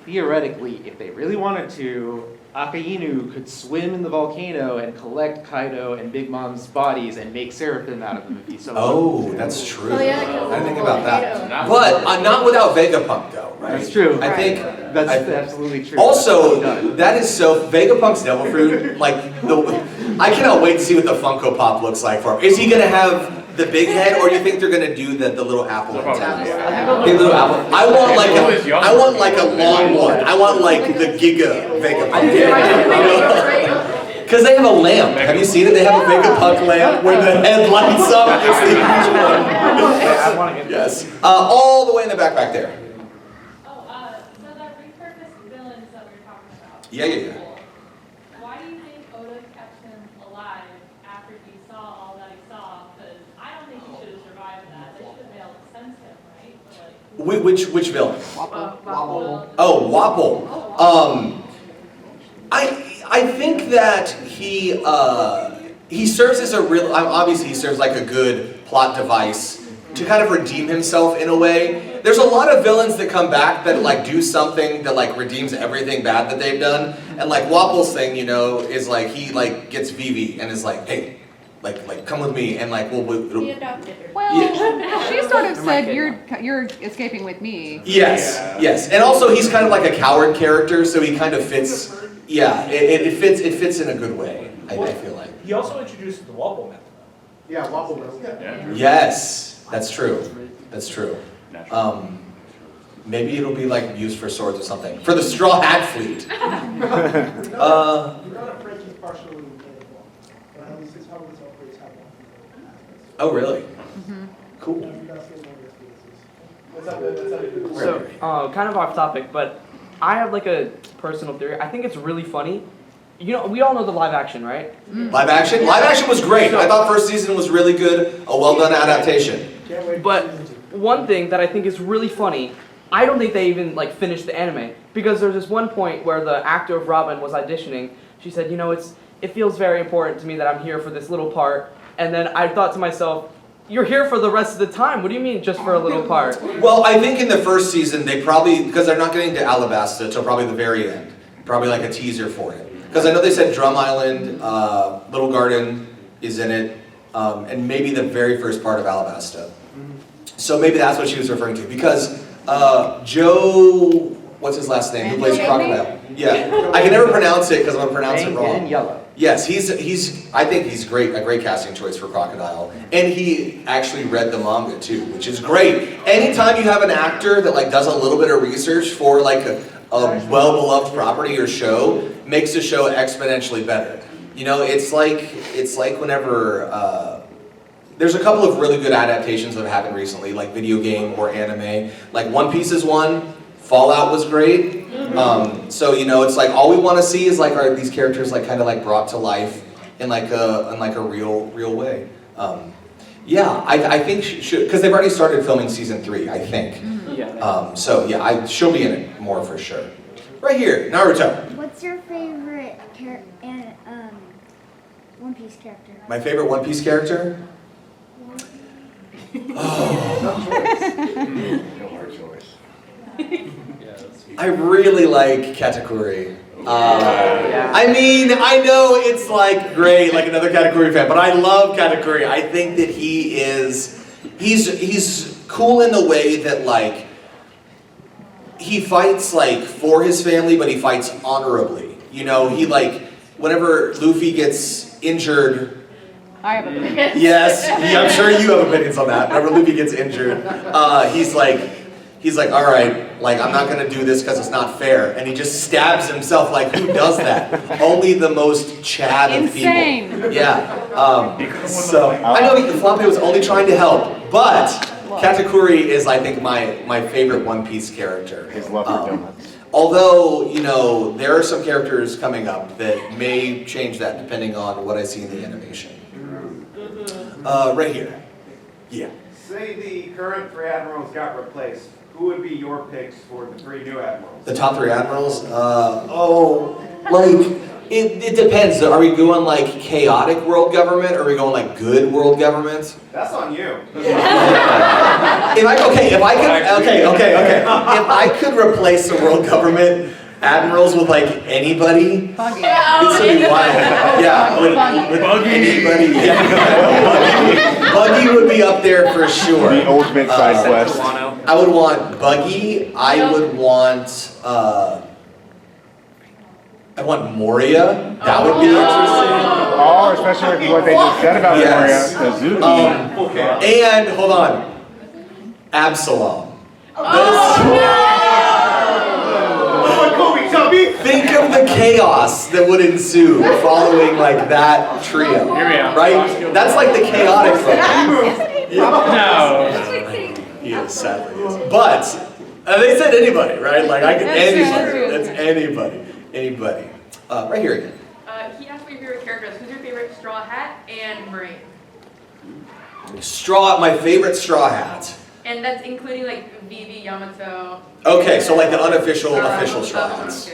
theoretically, if they really wanted to, Akainu could swim in the volcano and collect Kaido and Big Mom's bodies and make Seraphim out of them if he so wanted. That's true. Oh, yeah, I didn't think about that. But not without Vegapunk, though, right? That's true. I think That's absolutely true. Also, that is so Vegapunk's Devil Fruit. Like I cannot wait to see what the Funko Pop looks like for him. Is he gonna have the big head, or do you think they're gonna do the little apple on top? Big little apple. I want like a long one. I want like the Giga Vegapunk. Because they have a lamp. Have you seen it? They have a Vegapunk lamp where the head lights up. It's the huge one. Yes. All the way in the back there. So that repurposed villains that we were talking about. Yeah. Why do you think Oda kept him alive after he saw all that he saw? Because I don't think he should have survived that. They should have been able to sense him, right? But, Which villain? Wapol. Oh, Wapol. I think that he serves as a real. Obviously, he serves like a good plot device to kind of redeem himself in a way. There's a lot of villains that come back that like do something that like redeems everything bad that they've done. And like Wapol's thing, you know, is like he like gets Vivi and is like, hey, like come with me and like He adopted her. Well, she sort of said, you're escaping with me. Yes. And also he's kind of like a coward character, so he kind of fits. Yeah, it fits in a good way. I feel like. He also introduced the Wapol method. Yeah, Wapol method. Yes, that's true. Maybe it'll be like used for swords or something. For the Straw Hat Fleet. You're not breaking partially available, but at least it's how it's always happened. Oh, really? Cool. So, kind of off topic, but I have like a personal theory. I think it's really funny. You know, we all know the live action, right? Live action? Live action was great. I thought first season was really good. A well done adaptation. But one thing that I think is really funny, I don't think they even like finished the anime, because there's this one point where the actor of Robin was auditioning. She said, you know, it feels very important to me that I'm here for this little part. And then I thought to myself, you're here for the rest of the time. What do you mean just for a little part? Well, I think in the first season they probably, because they're not getting to Alabasta until probably the very end. Probably like a teaser for it. Because I know they said Drum Island, Little Garden is in it, and maybe the very first part of Alabasta. So maybe that's what she was referring to. Because Joe, what's his last name? Who plays Crocodile? Yeah, I can never pronounce it because I'm gonna pronounce it wrong. Yellow. Yes, I think he's great, a great casting choice for Crocodile. And he actually read the manga too, which is great. Anytime you have an actor that like does a little bit of research for like a well-beloved property or show, makes the show exponentially better. You know, it's like whenever there's a couple of really good adaptations that have happened recently, like video game or anime. Like One Piece is one. Fallout was great. So you know, it's like all we want to see is like are these characters like kind of like brought to life in like a real way. Yeah, I think should, because they've already started filming season 3, I think. So yeah, she'll be in it more for sure. Right here, Naruto. What's your favorite One Piece character? My favorite One Piece character? I really like Katakuri. I mean, I know it's like great, like another Katakuri fan, but I love Katakuri. I think that he's cool in the way that like, he fights like for his family, but he fights honorably. You know, he like, whenever Luffy gets injured, I have opinions. yes, I'm sure you have opinions on that. Whenever Luffy gets injured, he's like, all right, like I'm not gonna do this because it's not fair, and he just stabs himself. Like who does that? Only the most Chad of Insane. people. Yeah. So I know Flampe was only trying to help, but Katakuri is, I think, my favorite One Piece character. His love for donuts. Although, you know, there are some characters coming up that may change that depending on what I see in the animation. Right here. Yeah. Say the current 3 admirals got replaced. Who would be your picks for the 3 new admirals? The top 3 admirals? It depends. Are we going like chaotic world government, or are we going like good world government? That's on you. If I could replace the world government admirals with like anybody, this would be wild. Yeah, with anybody. Yeah. Buggy would be up there for sure. The ultimate side quest. I would want Buggy. I would want Moria. That would be interesting. Oh, especially with what they just said about Moria. And hold on, Absalom. Think of the chaos that would ensue following like that trio, right? That's like the chaotic thing. No. Yes, sadly is. But they said anybody, right? Like I could anybody. That's anybody. Right here again. He asked me your favorite characters. Who's your favorite Straw Hat and Marine? My favorite Straw Hat. And that's including like Vivi, Yamato. Okay, so like the unofficial, official Straw Hats.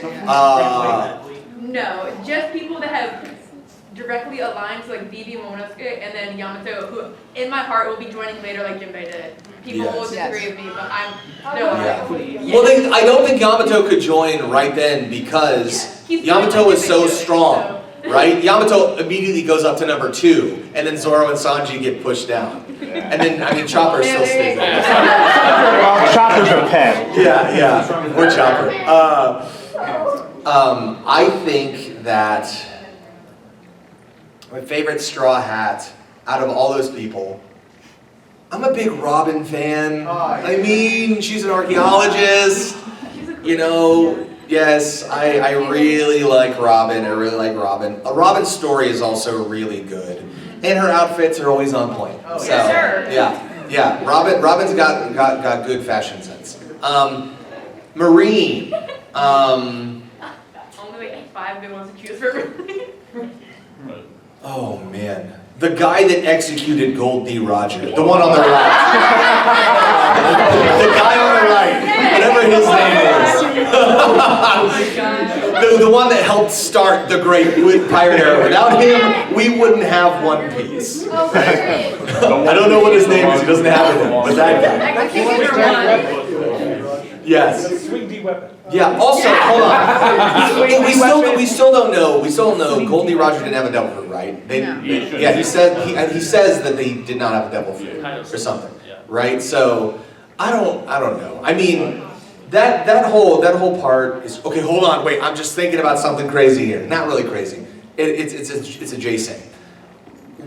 No, just people that have directly aligned to like Vivi, Momonosuke, and then Yamato, who in my heart will be joining later like Jinbei did. People will disagree with me, but I'm no. Yeah. Well, I don't think Yamato could join right then because Yamato is so strong. Right? Yamato immediately goes up to number 2, and then Zoro and Sanji get pushed down. And then, I mean, Chopper still stays there. Chopper's a pet. Yeah, we're Chopper. I think that my favorite Straw Hat out of all those people I'm a big Robin fan. I mean, she's an archaeologist. You know, yes, I really like Robin. I really like Robin. Robin's story is also really good. And her outfits are always on point. So, yeah. Robin's got good fashion sense. Marine. Only like 5 good ones to choose from. Oh man. The guy that executed Gold D. Roger. The one on the right. The guy on the right. Whatever his name is. The one that helped start the great pirate era. Without him, we wouldn't have One Piece. I don't know what his name is. He doesn't have it, but that guy. I think it's one. Yes. Swing D weapon. Yeah. Also, hold on. We still don't know. We still don't know. Gold D. Roger didn't have a devil fruit, right? Yeah. He says that they did not have a devil fruit or something, right? So I don't know. I mean, that whole part is okay. Hold on. Wait. I'm just thinking about something crazy here. Not really crazy. It's adjacent.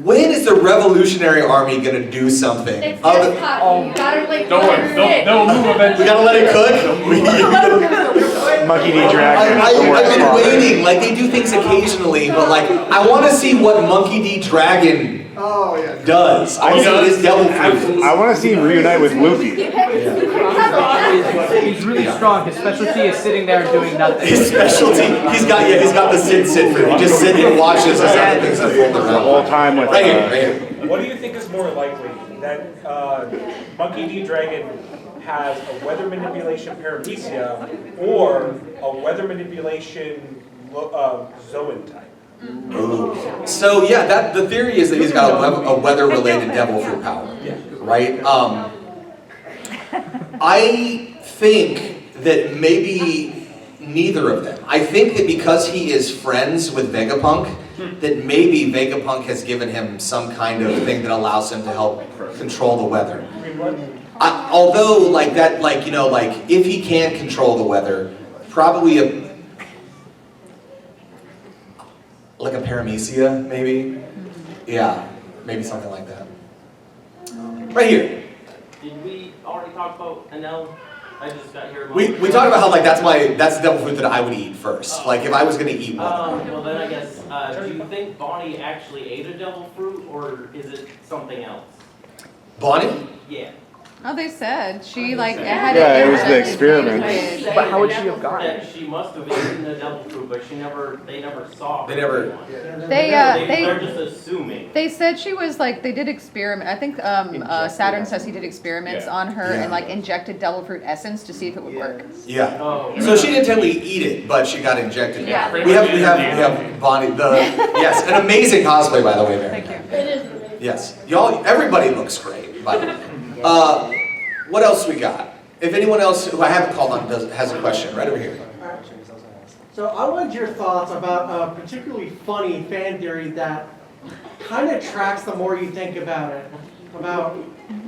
When is the Revolutionary Army gonna do something? It's just hot. You gotta like. They'll move eventually. We gotta let it cook. Monkey D. Dragon. I've been waiting. Like they do things occasionally, but like I want to see what Monkey D. Dragon does. I want to see his devil fruit. I want to see him reunite with Luffy. He's really strong. His specialty is sitting there doing nothing. His specialty. He's got the sit fruit. He just sits and watches as other things unfold around. The whole time with. Right here. What do you think is more likely? That Monkey D. Dragon has a weather manipulation paramecia or a weather manipulation Zoan type? Ooh. So yeah, the theory is that he's got a weather-related devil fruit power, right? I think that maybe neither of them. I think that because he is friends with Vegapunk, that maybe Vegapunk has given him some kind of thing that allows him to help control the weather. Although, like that, like, you know, like if he can control the weather, probably a paramecia, maybe. Yeah, maybe something like that. Right here. Did we already talk about Enel? I just got here. We talked about how like that's the devil fruit that I would eat first. Like if I was gonna eat one. Well then I guess, do you think Bonnie actually ate a devil fruit or is it something else? Bonnie? Yeah. Oh, they said she like had it was the experiment. But how would she have gotten That she must have eaten the devil fruit, but they never saw her. They never. They're just assuming. They said she was like they did experiment. I think Saturn says he did experiments on her and like injected devil fruit essence to see if it would work. Yeah. Oh. So she didn't technically eat it, but she got injected. Yeah. We have Bonnie. Yes, an amazing cosplay by the way, Mary. Thank you. It is amazing. Yes, everybody looks great. By the way. What else we got? If anyone else who I haven't called on has a question, right over here. So I wanted your thoughts about a particularly funny fan theory that kind of tracks the more you think about it. About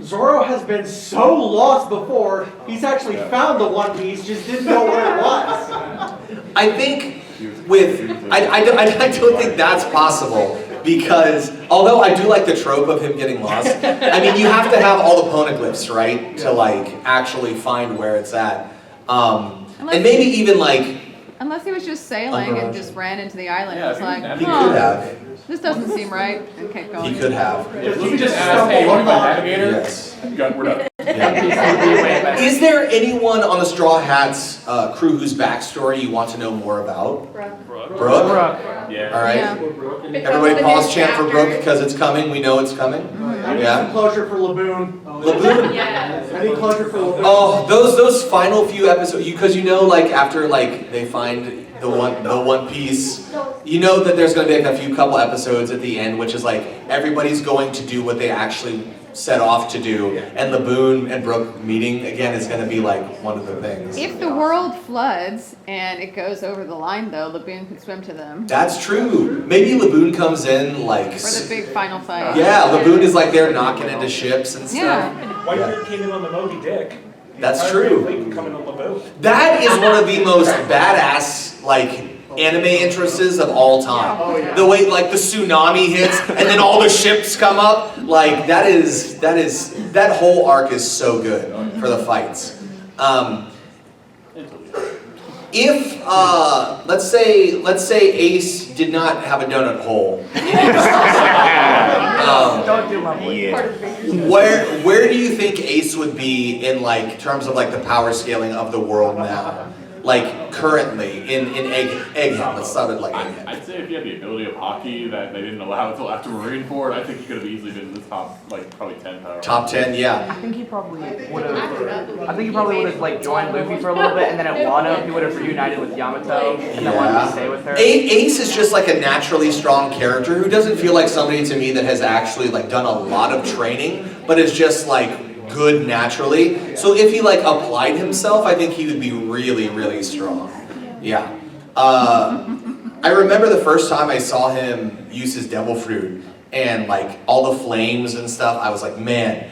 Zoro has been so lost before, he's actually found the One Piece, just didn't know where it was. I think I don't think that's possible because although I do like the trope of him getting lost, I mean you have to have all the poneglyphs, right, to like actually find where it's at, and maybe even like. Unless he was just sailing and just ran into the island. Yeah, It's like, He could have. this doesn't seem right. And kept going. He could have. If you just ask, hey, what about navigator? Yes. We're done. Yeah. Is there anyone on the Straw Hats crew whose backstory you want to know more about? Brooke? Yeah. All right. Yeah. Everybody pause chant for Brooke because it's coming. We know it's coming. I need some closure for Laboon. Laboon. I need closure for Laboon. Oh, those final few episodes, because you know, like after like they find the One Piece, you know that there's going to be like a couple episodes at the end, which is like everybody's going to do what they actually set off to do, and Laboon and Brooke meeting again is going to be like one of the things. If the world floods and it goes over the line, though, Laboon could swim to them. That's true. Maybe Laboon comes in like. For the big final fight. Yeah, Laboon is like there knocking into ships and stuff. Yeah. Whitebeard came in on the Moby Dick. That's true. Fleet can come in on Laboon. That is one of the most badass like anime entrances of all time. Oh, yeah. The way like the tsunami hits and then all the ships come up, like that whole arc is so good for the fights. If let's say Ace did not have a donut hole, Don't do my boy. Yeah. where do you think Ace would be in like terms of like the power scaling of the world now? Like currently in Egghead, let's start with like Egghead. I'd say if you had the ability of hockey that they didn't allow until after Marineford, I think you could have easily been in the top, like probably 10 power. Top 10, yeah. I think he probably would have like joined Luffy for a little bit, and then at Wano he would have reunited with Yamato, and then wanted to stay with her. Ace is just like a naturally strong character who doesn't feel like somebody to me that has actually like done a lot of training, but is just like good naturally. So if he like applied himself, I think he would be really, really strong. Yeah. I remember the first time I saw him use his devil fruit and like all the flames and stuff, I was like, man,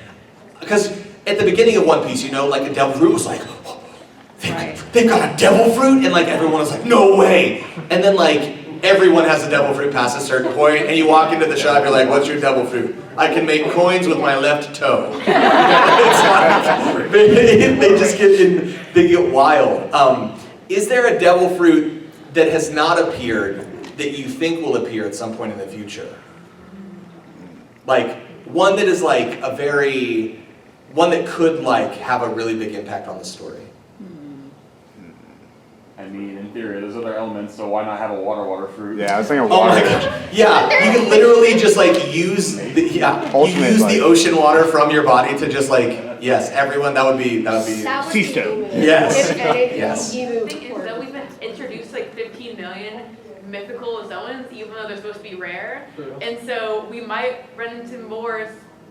because at the beginning of One Piece, you know, like a devil fruit was like, oh, they've got a devil fruit, and like everyone was like, no way. And then like everyone has a devil fruit past a certain point, and you walk into the shop, you're like, what's your devil fruit? I can make coins with my left toe. It's like, they just they get wild. Is there a devil fruit that has not appeared that you think will appear at some point in the future? Like one that is like one that could like have a really big impact on the story. I mean, in theory, there's other elements, so why not have a water fruit? Yeah, I was thinking Oh water. my gosh. Yeah, you can literally just like use the ocean water from your body to just like, yes, everyone, that would be Sea stone. Yes. Yes. Yes. The thing is that we've been introduced like 15 million mythical zones, even though they're supposed to be rare. And so we might run into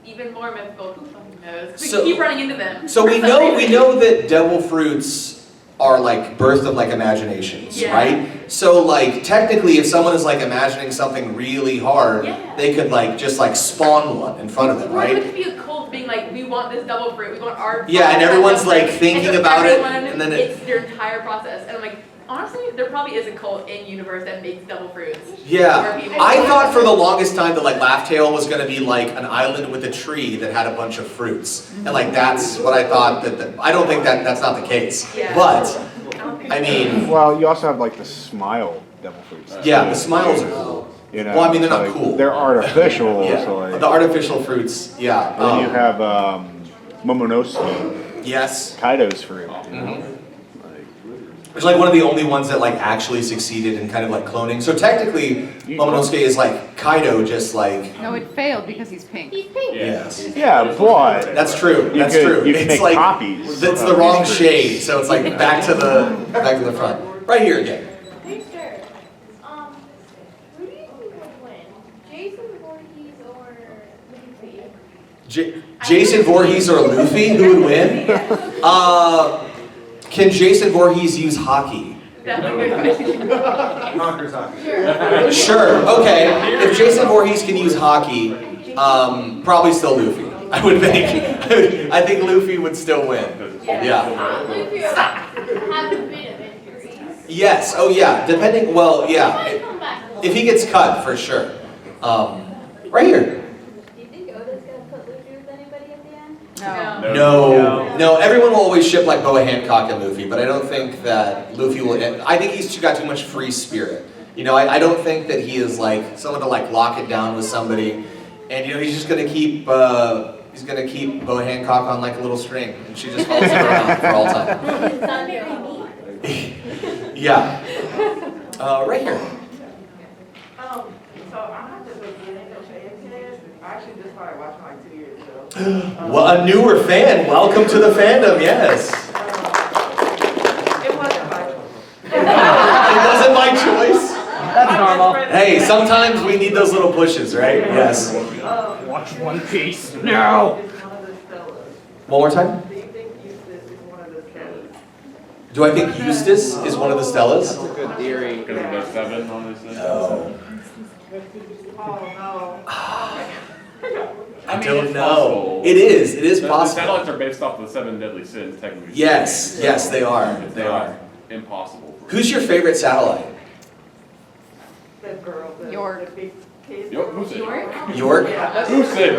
even more mythical, who fucking knows? We keep running into them. So we know that devil fruits are like birth of like imaginations, Yeah. right? So like technically if someone is like imagining something really hard, Yeah. they could like just like spawn one in front of them, Or it right? could be a cult being like, we want this double fruit, we want our Yeah, and everyone's like thinking and so about it, everyone, and then it's their entire process. And I'm like, honestly, there probably is a cult in universe that makes double fruits. Yeah, Where people- I thought for the longest time that like Laugh Tale was gonna be like an island with a tree that had a bunch of fruits, and like that's what I thought. I don't think that's not the case, Yeah. but I mean, Well, you also have like the smile devil fruits. yeah, the smiles are cool. You know, Well, I mean they're so, not like, cool. They're artificial. Yeah, So like, the artificial fruits. Yeah. and then you have Momonosuke, Yes. Kaido's fruit. You know? Mhm. It's like one of the only ones that like actually succeeded in kind of like cloning. So technically, Momonosuke is like Kaido, just like No, it failed because he's pink. He's pink. yes. Yeah, but That's true. That's true. You can It's make like copies. it's of the wrong these shade, so it's like back to the front. Right here again. Hey, sir. Who do you think would win? Jason Voorhees or Luffy? Jason Voorhees or Luffy, who would win? Can Jason Voorhees use hockey? Conquers hockey. Sure. Okay. If Jason Voorhees can use hockey, probably still Luffy. I would think. I think Luffy would still win. Yeah. Luffy have a bit of injuries. Yes. Oh yeah. Depending. Well, yeah. Might come back. If he gets cut, for sure. Right here. Do you think Oda's gonna put Luffy with anybody at the end? No. No. Everyone will always ship like Boa Hancock and Luffy, but I don't think that Luffy will. I think he's got too much free spirit. You know, I don't think that he is like someone to like lock it down with somebody, and you know he's just gonna keep. He's gonna keep Boa Hancock on like a little string, and she just follows him around for all time. Yeah. Right here. So I'm not just beginning of Egghead. I actually just started watching like 2 years ago. Well, a newer fan. Welcome to the fandom. Yes. It wasn't my choice. It wasn't my choice. That's normal. Hey, sometimes we need those little pushes, right? Yes. Watch One Piece now. One more time. Do you think Eustace is one of the Stellas? Do I think Eustace is one of the Stellas? That's a good theory. Because of the 7 on this list? No. Oh I don't know. It is. It is The possible. satellites are based off the 7 deadly sins, technically. Yes. Yes, they are. It's They not are. impossible. Who's your favorite satellite? The girl, the big kid. Who said York? York? Who said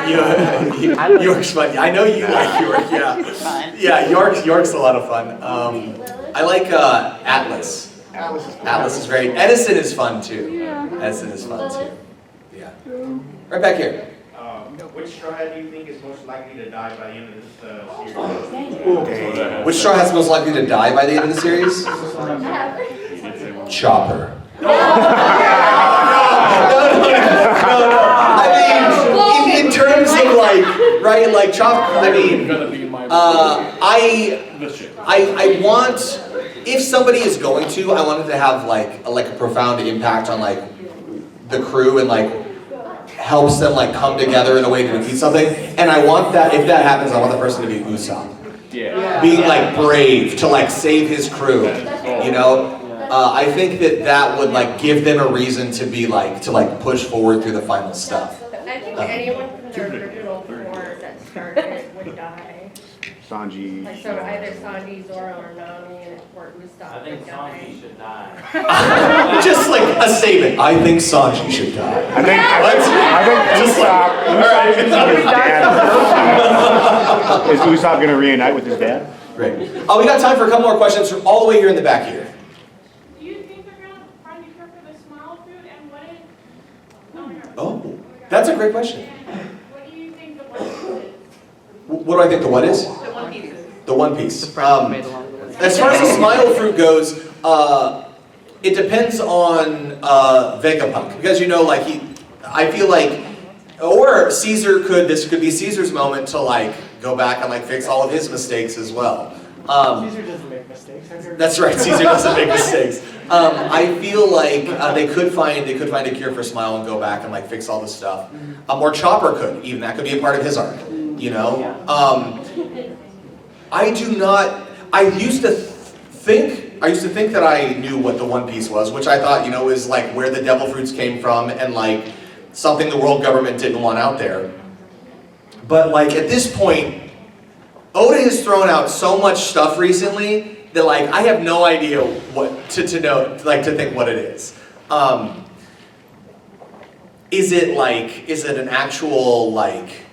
York? York's fun. I know you like York, yeah. Yeah, York's a lot of fun. I like Atlas. Atlas is great. Edison is fun too. Edison is fun too. Yeah. Right back here. Which straw hat do you think is most likely to die by the end of this series? Which straw hat's most likely to die by the end of the series? Chopper. No. I mean, in terms of like, right, like Chopper. I mean, I want, if somebody is going to, I want it to have like a profound impact on like the crew and like helps them like come together in a way to defeat something. And I want that, if that happens, I want the person to be Usopp. Yeah. Being like brave to like save his crew, you know? I think that would like give them a reason to be like, to like push forward through the final stuff. I think anyone from the original four that started would die. Sanji. Like so either Sanji, Zoro, or Nami, or Usopp I think would die. Sanji should die. Just like a statement. I think Sanji should die. I think Usopp. Is Usopp going to reunite with his dad? Great. Oh, we got time for a couple more questions from all the way here in the back here. Do you think they're gonna find a cure for the smile food and what it? Oh, that's a great question. What do you think the one is? What do I think the what is? The One Piece. The One Piece. As far as the smile fruit goes, it depends on Vegapunk, because you know, like I feel like, or Caesar this could be Caesar's moment to like go back and like fix all of his mistakes as well. Caesar doesn't make mistakes. That's right, Caesar doesn't make mistakes. I feel like they could find a cure for Smile and go back and like fix all this stuff. Or Chopper could, even that could be a part of his arc. You know, I used to think that I knew what the One Piece was, which I thought, you know, is like where the devil fruits came from and like something the world government didn't want out there. But like at this point, Oda has thrown out so much stuff recently that like I have no idea what to think what it is. Is it an actual like?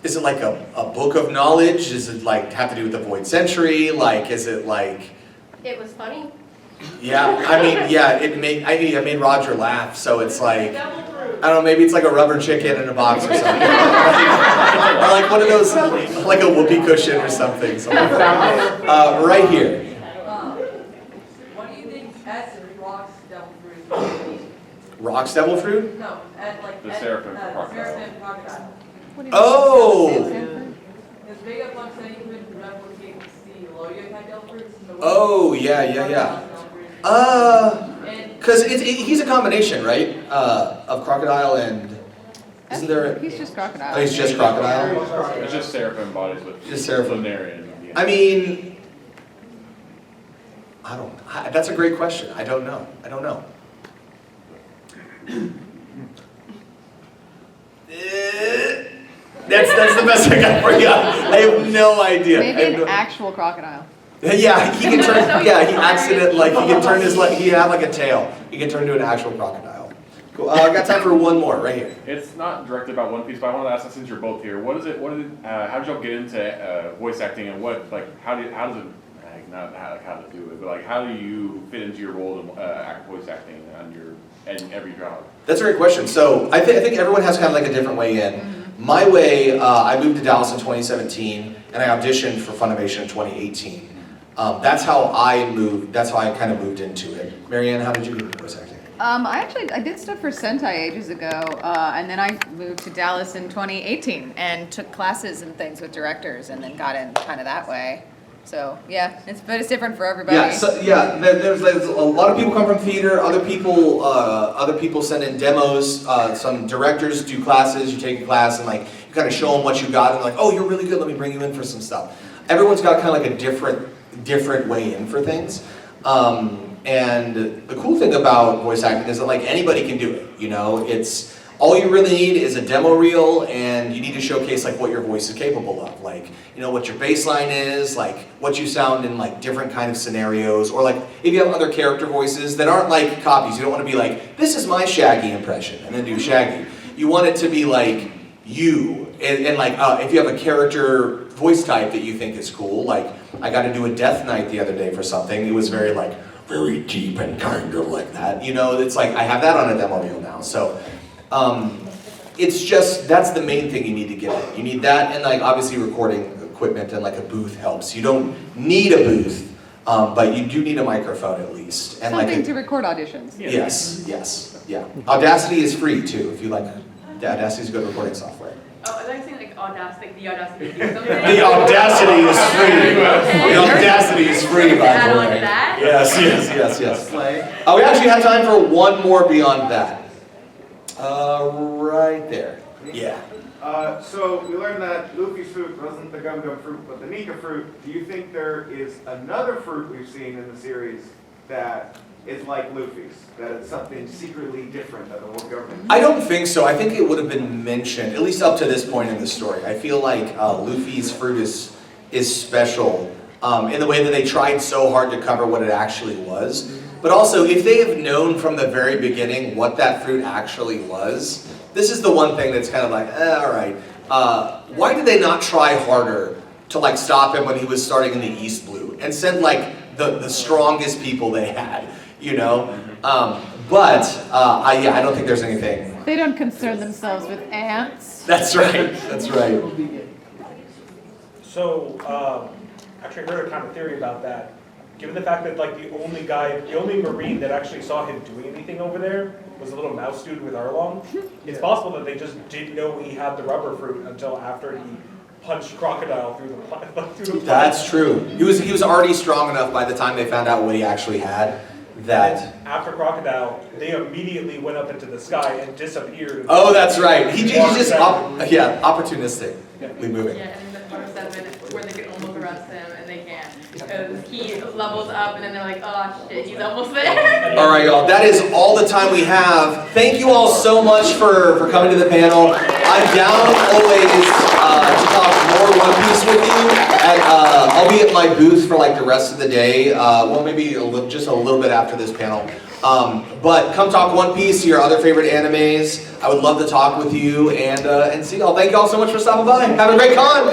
Is it like a book of knowledge? Does it like have to do with the Void Century? Like, is it like? It was funny. Yeah, I mean, yeah, I made Roger laugh, so it's like, I don't know, maybe it's like a rubber chicken in a box or something. Or like one of those, like a whoopee cushion or something. Right here. What do you think S is Rock's devil fruit? Rock's devil fruit? No, The Seraphim crocodile. Seraphim crocodile. Oh! Because Vegapunk said he could replicate the Loya type devil fruits. Oh, yeah. Because he's a combination, right? Of crocodile and, isn't there? He's just crocodile. Oh, he's just crocodile? It's just Seraphim bodies with Just Seraphim. Lunarian. I mean, that's a great question. I don't know. That's the best I got for you. I have no idea. Maybe an actual crocodile. Yeah, he can turn. Yeah, he accident like he can turn his like he have like a tail. He can turn into an actual crocodile. Cool. I got time for one more right here. It's not directed about One Piece, but I wanted to ask, since you're both here, how did y'all get into voice acting, and how do you fit into your role in voice acting in every job? That's a great question. So I think everyone has kind of like a different way in. My way, I moved to Dallas in 2017, and I auditioned for Funimation in 2018. That's how I moved. That's how I kind of moved into it. Marianne, how did you get into voice acting? I did stuff for Sentai ages ago, and then I moved to Dallas in 2018 and took classes and things with directors, and then got in kind of that way. So yeah, it's different for everybody. Yeah, there's a lot of people come from theater. Other people send in demos. Some directors do classes. You take a class and like you kind of show them what you got, and they're like, oh, you're really good. Let me bring you in for some stuff. Everyone's got kind of like a different way in for things. And the cool thing about voice acting is that like anybody can do it. You know, it's All you really need is a demo reel, and you need to showcase like what your voice is capable of. Like, you know, what your baseline is, like what you sound in like different kind of scenarios, or like if you have other character voices that aren't like copies. You don't want to be like, this is my Shaggy impression, and then do Shaggy. You want it to be like you, and like if you have a character voice type that you think is cool, like I got to do a Death Knight the other day for something. It was very like, very deep and kind of like that. You know, it's like I have that on a demo reel now. So it's just, that's the main thing you need to get it. You need that, and like obviously recording equipment and like a booth helps. You don't need a booth, but you do need a microphone at least. And Something like to record auditions. Yes, yes, yeah. Audacity is free too, if you like. Audacity is good recording software. Oh, I thought you were saying like Audacity, the Audacity to do something. The Audacity is free. The Audacity is free, by the Add on way. to that? Yes, yes, yes, yes. We actually have time for one more beyond that. Right there. Yeah. So we learned that Luffy's fruit wasn't the Gum Gum fruit, but the Nika fruit. Do you think there is another fruit we've seen in the series that is like Luffy's? That it's something secretly different that the world government? I don't think so. I think it would have been mentioned, at least up to this point in the story. I feel like Luffy's fruit is special in the way that they tried so hard to cover what it actually was. But also, if they have known from the very beginning what that fruit actually was, this is the one thing that's kind of like, all right. Why did they not try harder to like stop him when he was starting in the East Blue and send like the strongest people they had, you know? I don't think there's anything. They don't concern themselves with ants. That's right. That's right. So, actually heard a kind of theory about that. Given the fact that like the only Marine that actually saw him doing anything over there was a little mouse dude with Arlong, it's possible that they just didn't know he had the rubber fruit until after he punched Crocodile through the That's true. He was already strong enough by the time they found out what he actually had. That after Crocodile, they immediately went up into the sky and disappeared. Oh, that's right. He's just opportunistically moving. Yeah, and then part 7 where they can almost arrest him and they can't because he levels up and then they're like, oh shit, he's almost there. All right, y'all. That is all the time we have. Thank you all so much for coming to the panel. I'm down always to talk more One Piece with you, and I'll be at my booth for like the rest of the day. Well, maybe just a little bit after this panel. But come talk One Piece, your other favorite animes. I would love to talk with you and see y'all. Thank y'all so much for stopping by. Have a great con.